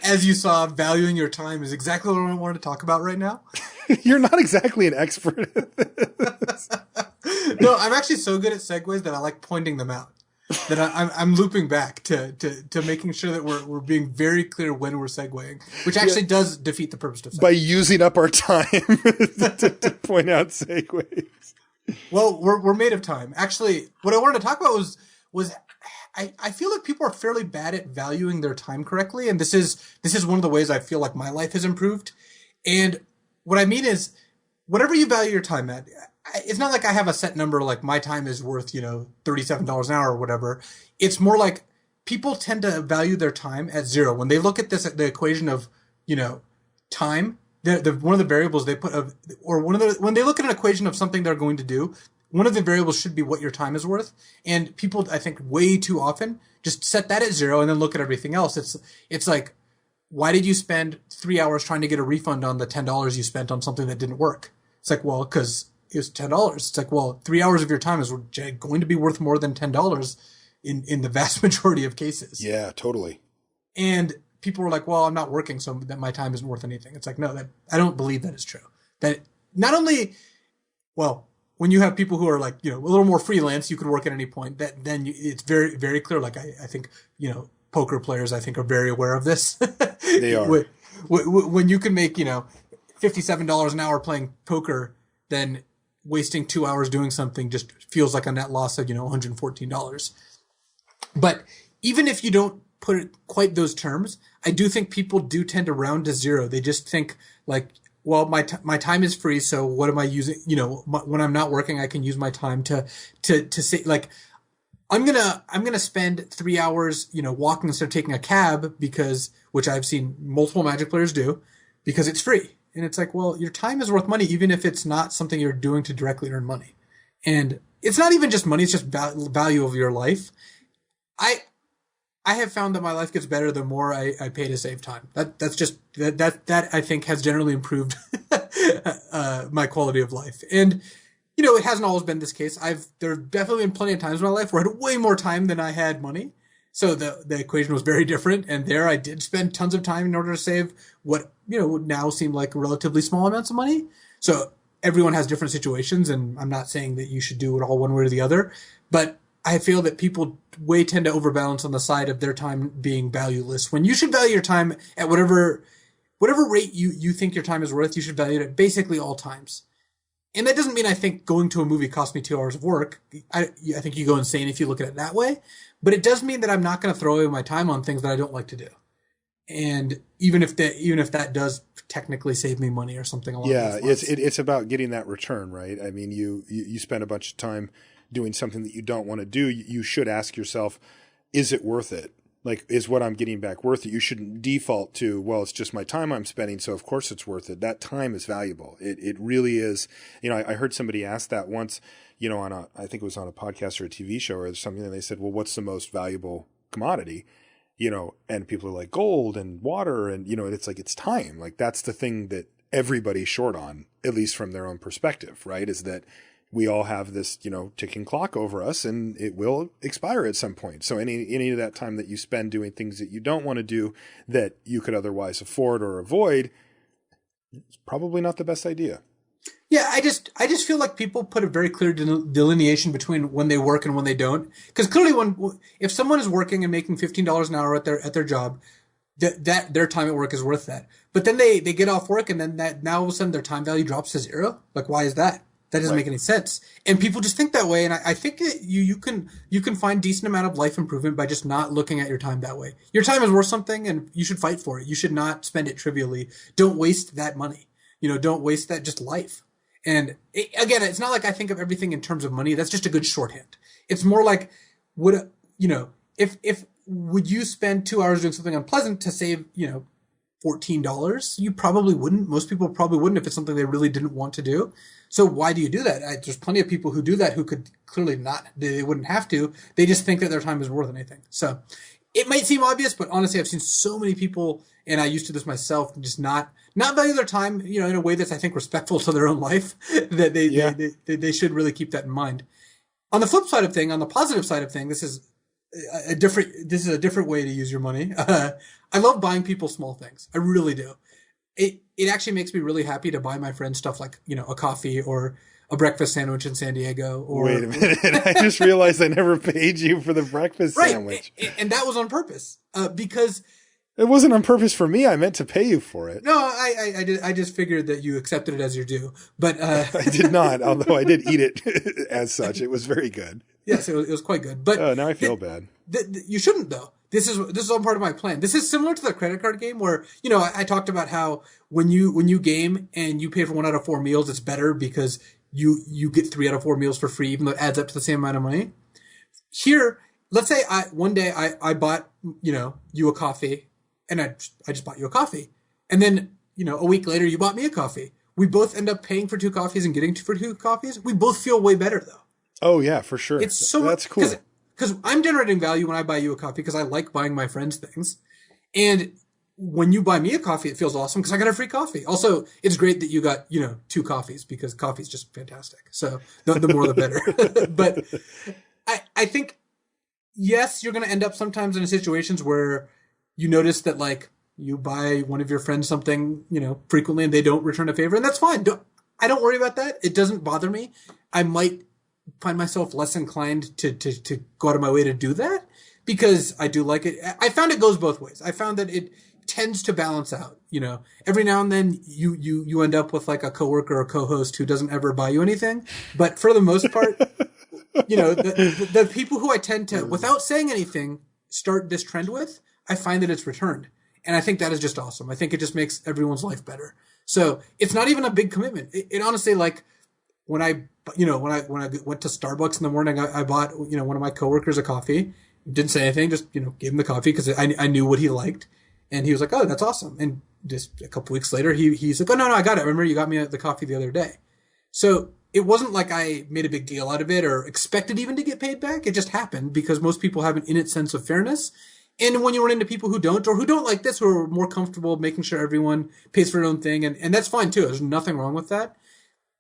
as you saw, valuing your time is exactly what I wanted to talk about right now. You're not exactly an expert at this. No, I'm actually so good at segues that I like pointing them out. That I'm looping back to making sure that we're being very clear when we're segueing, which actually does defeat the purpose of segueing. By using up our time to point out segues. Well, we're made of time. Actually, what I wanted to talk about was I feel like people are fairly bad at valuing their time correctly, and this is one of the ways I feel like my life has improved. And what I mean is, whatever you value your time at, it's not like I have a set number, like my time is worth, $37 an hour or whatever. It's more like people tend to value their time at 0. When they look at the equation of, time, one of the variables they put when they look at an equation of something they're going to do, one of the variables should be what your time is worth. And people, I think, way too often just set that at 0 and then look at everything else. It's like, why did you spend 3 hours trying to get a refund on the $10 you spent on something that didn't work? It's like, well, because it was $10. It's like, well, 3 hours of your time is going to be worth more than $10 in the vast majority of cases. Yeah, totally. And people were like, well, I'm not working, so that my time isn't worth anything. It's like, no, I don't believe that is true. That not only, well, when you have people who are like, a little more freelance, you could work at any point. It's very, very clear. Like I think, poker players, I think, are very aware of this. They are. When you can make, $57 an hour playing poker, then wasting 2 hours doing something just feels like a net loss of, $114. But even if you don't put it quite those terms, I do think people do tend to round to 0. They just think like, well, my time is free, so what am I using? When I'm not working, I can use my time to say, like, I'm gonna spend 3 hours, walking instead of taking a cab which I've seen multiple Magic players do, because it's free. And it's like, well, your time is worth money, even if it's not something you're doing to directly earn money. And it's not even just money; it's just value of your life. I have found that my life gets better the more I pay to save time. That's just that I think has generally improved my quality of life. And it hasn't always been this case. There have definitely been plenty of times in my life where I had way more time than I had money. So the equation was very different. And there I did spend tons of time in order to save what, would now seem like relatively small amounts of money. So everyone has different situations, and I'm not saying that you should do it all one way or the other. But I feel that people way tend to overbalance on the side of their time being valueless, when you should value your time at whatever rate you think your time is worth. You should value it at basically all times. And that doesn't mean I think going to a movie cost me 2 hours of work. I think you go insane if you look at it that way. But it does mean that I'm not going to throw away my time on things that I don't like to do. And even if that does technically save me money or something along those lines. It's about getting that return, right? I mean, you spend a bunch of time doing something that you don't want to do. You should ask yourself, is it worth it? Like, is what I'm getting back worth it? You shouldn't default to, well, it's just my time I'm spending, so of course it's worth it. That time is valuable. It really is. You know, I heard somebody ask that once, you know, I think it was on a podcast or a TV show or something, and they said, well, what's the most valuable commodity? You know, and people are like gold and water, and, you know, it's like, it's time. Like, that's the thing that everybody's short on, at least from their own perspective, right? Is that we all have this, you know, ticking clock over us, and it will expire at some point. So any of that time that you spend doing things that you don't want to do that you could otherwise afford or avoid, it's probably not the best idea. Yeah, I just feel like people put a very clear delineation between when they work and when they don't. Because clearly, if someone is working and making $15 an hour at their job, that their time at work is worth that. But then they get off work, and then now all of a sudden their time value drops to zero. Like, why is that? That doesn't make any sense. And people just think that way. And I think you can find decent amount of life improvement by just not looking at your time that way. Your time is worth something, and you should fight for it. You should not spend it trivially. Don't waste that money. You know, don't waste that just life. And again, it's not like I think of everything in terms of money. That's just a good shorthand. It's more like, would you spend 2 hours doing something unpleasant to save, you know, $14? You probably wouldn't. Most people probably wouldn't if it's something they really didn't want to do. So why do you do that? There's plenty of people who do that who could clearly not. They wouldn't have to. They just think that their time is worth anything. So it might seem obvious, but honestly, I've seen so many people, and I used to do this myself, just not value their time, you know, in a way that's, I think, respectful to their own life. That they should really keep that in mind. On the flip side of thing, on the positive side of thing, this is a different way to use your money. I love buying people small things. I really do. It actually makes me really happy to buy my friends stuff like, you know, a coffee or a breakfast sandwich in San Diego. Or, wait a minute. I just realized I never paid you for the breakfast sandwich. And that was on purpose, because it wasn't on purpose for me. I meant to pay you for it. No, I just figured that you accepted it as your due, but I did not, although I did eat it as such. It was very good. Yes, it was quite good. But now I feel bad. You shouldn't, though. This is all part of my plan. This is similar to the credit card game where, you know, I talked about how when you game and you pay for 1 out of 4 meals, it's better because you get 3 out of 4 meals for free, even though it adds up to the same amount of money. Here, let's say one day I bought, you know, you a coffee, and I just bought you a coffee. And then, you know, a week later you bought me a coffee. We both end up paying for 2 coffees and getting for 2 coffees. We both feel way better, though. Oh yeah, for sure. That's cool. Because I'm generating value when I buy you a coffee because I like buying my friends things. And when you buy me a coffee, it feels awesome because I got a free coffee. Also, it's great that you got, you know, 2 coffees because coffee is just fantastic. So the more the better. But I think, yes, you're going to end up sometimes in situations where you notice that, like, you buy one of your friends something, you know, frequently and they don't return a favor. And that's fine. I don't worry about that. It doesn't bother me. I might find myself less inclined to go out of my way to do that because I do like it. I found it goes both ways. I found that it tends to balance out, you know. Every now and then you end up with like a coworker or co-host who doesn't ever buy you anything. But for the most part, you know, the people who I tend to, without saying anything, start this trend with, I find that it's returned. And I think that is just awesome. I think it just makes everyone's life better. So it's not even a big commitment. It honestly, like, when I went to Starbucks in the morning, I bought, you know, one of my coworkers a coffee. Didn't say anything, just, you know, gave him the coffee because I knew what he liked, and he was like, "Oh, that's awesome." And just a couple weeks later, he's like, "Oh no, I got it. Remember, you got me the coffee the other day." So it wasn't like I made a big deal out of it or expected even to get paid back. It just happened because most people have an innate sense of fairness. And when you run into people who don't, or who don't like this, who are more comfortable making sure everyone pays for their own thing, and that's fine too. There's nothing wrong with that.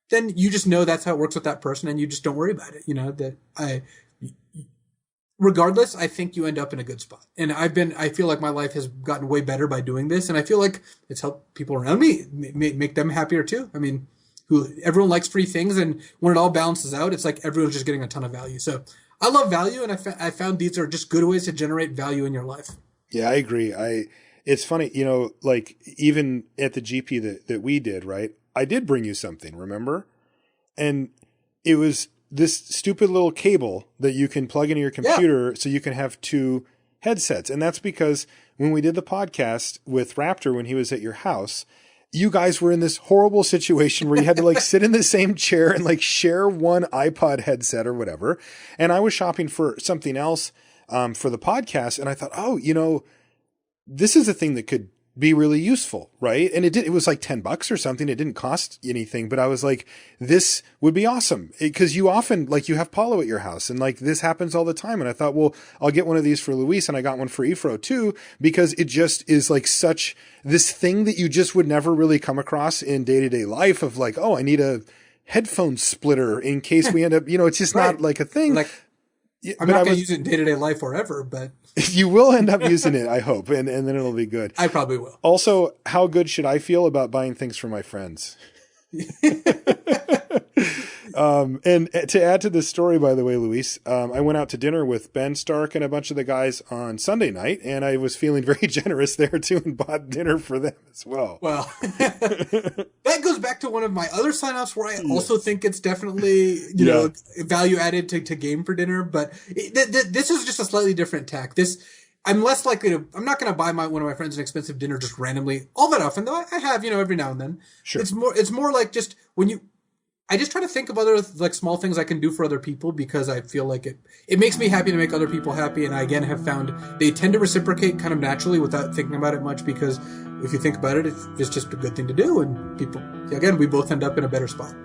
Then you just know that's how it works with that person, and you just don't worry about it. You know, regardless, I think you end up in a good spot. And I feel like my life has gotten way better by doing this, and I feel like it's helped people around me make them happier too. I mean, everyone likes free things, and when it all balances out, it's like everyone's just getting a ton of value. So I love value, and I found these are just good ways to generate value in your life. Yeah, I agree. It's funny, like even at the GP that we did, right? I did bring you something, remember? And it was this stupid little cable that you can plug into your computer so you can have two headsets. And that's because when we did the podcast with Raptor, when he was at your house, you guys were in this horrible situation where you had to like sit in the same chair and like share one iPod headset or whatever. And I was shopping for something else for the podcast. And I thought, this is a thing that could be really useful, right? And it was like $10 or something. It didn't cost anything, but I was like, this would be awesome. Cause you often, like you have Paulo at your house and like this happens all the time. And I thought, well, I'll get one of these for Luis, and I got one for Ifro too, because it just is like such this thing that you just would never really come across in day-to-day life of like, oh, I need a headphone splitter in case we end up, it's just not like a thing. Like, I'm not going to use it in day-to-day life forever, but you will end up using it, I hope, and then it'll be good. I probably will. Also, how good should I feel about buying things for my friends? And to add to this story, by the way, Luis, I went out to dinner with Ben Stark and a bunch of the guys on Sunday night, and I was feeling very generous there too and bought dinner for them as well. Well, that goes back to one of my other signups where I also think it's definitely, value added to game for dinner, but this is just a slightly different tack. I'm less likely I'm not going to buy one of my friends an expensive dinner just randomly all that often, though I have, every now and then. Sure. It's more like just I just try to think of other like small things I can do for other people because I feel like it makes me happy to make other people happy. And I again have found they tend to reciprocate kind of naturally without thinking about it much, because if you think about it, it's just a good thing to do. And people, again, we both end up in a better spot.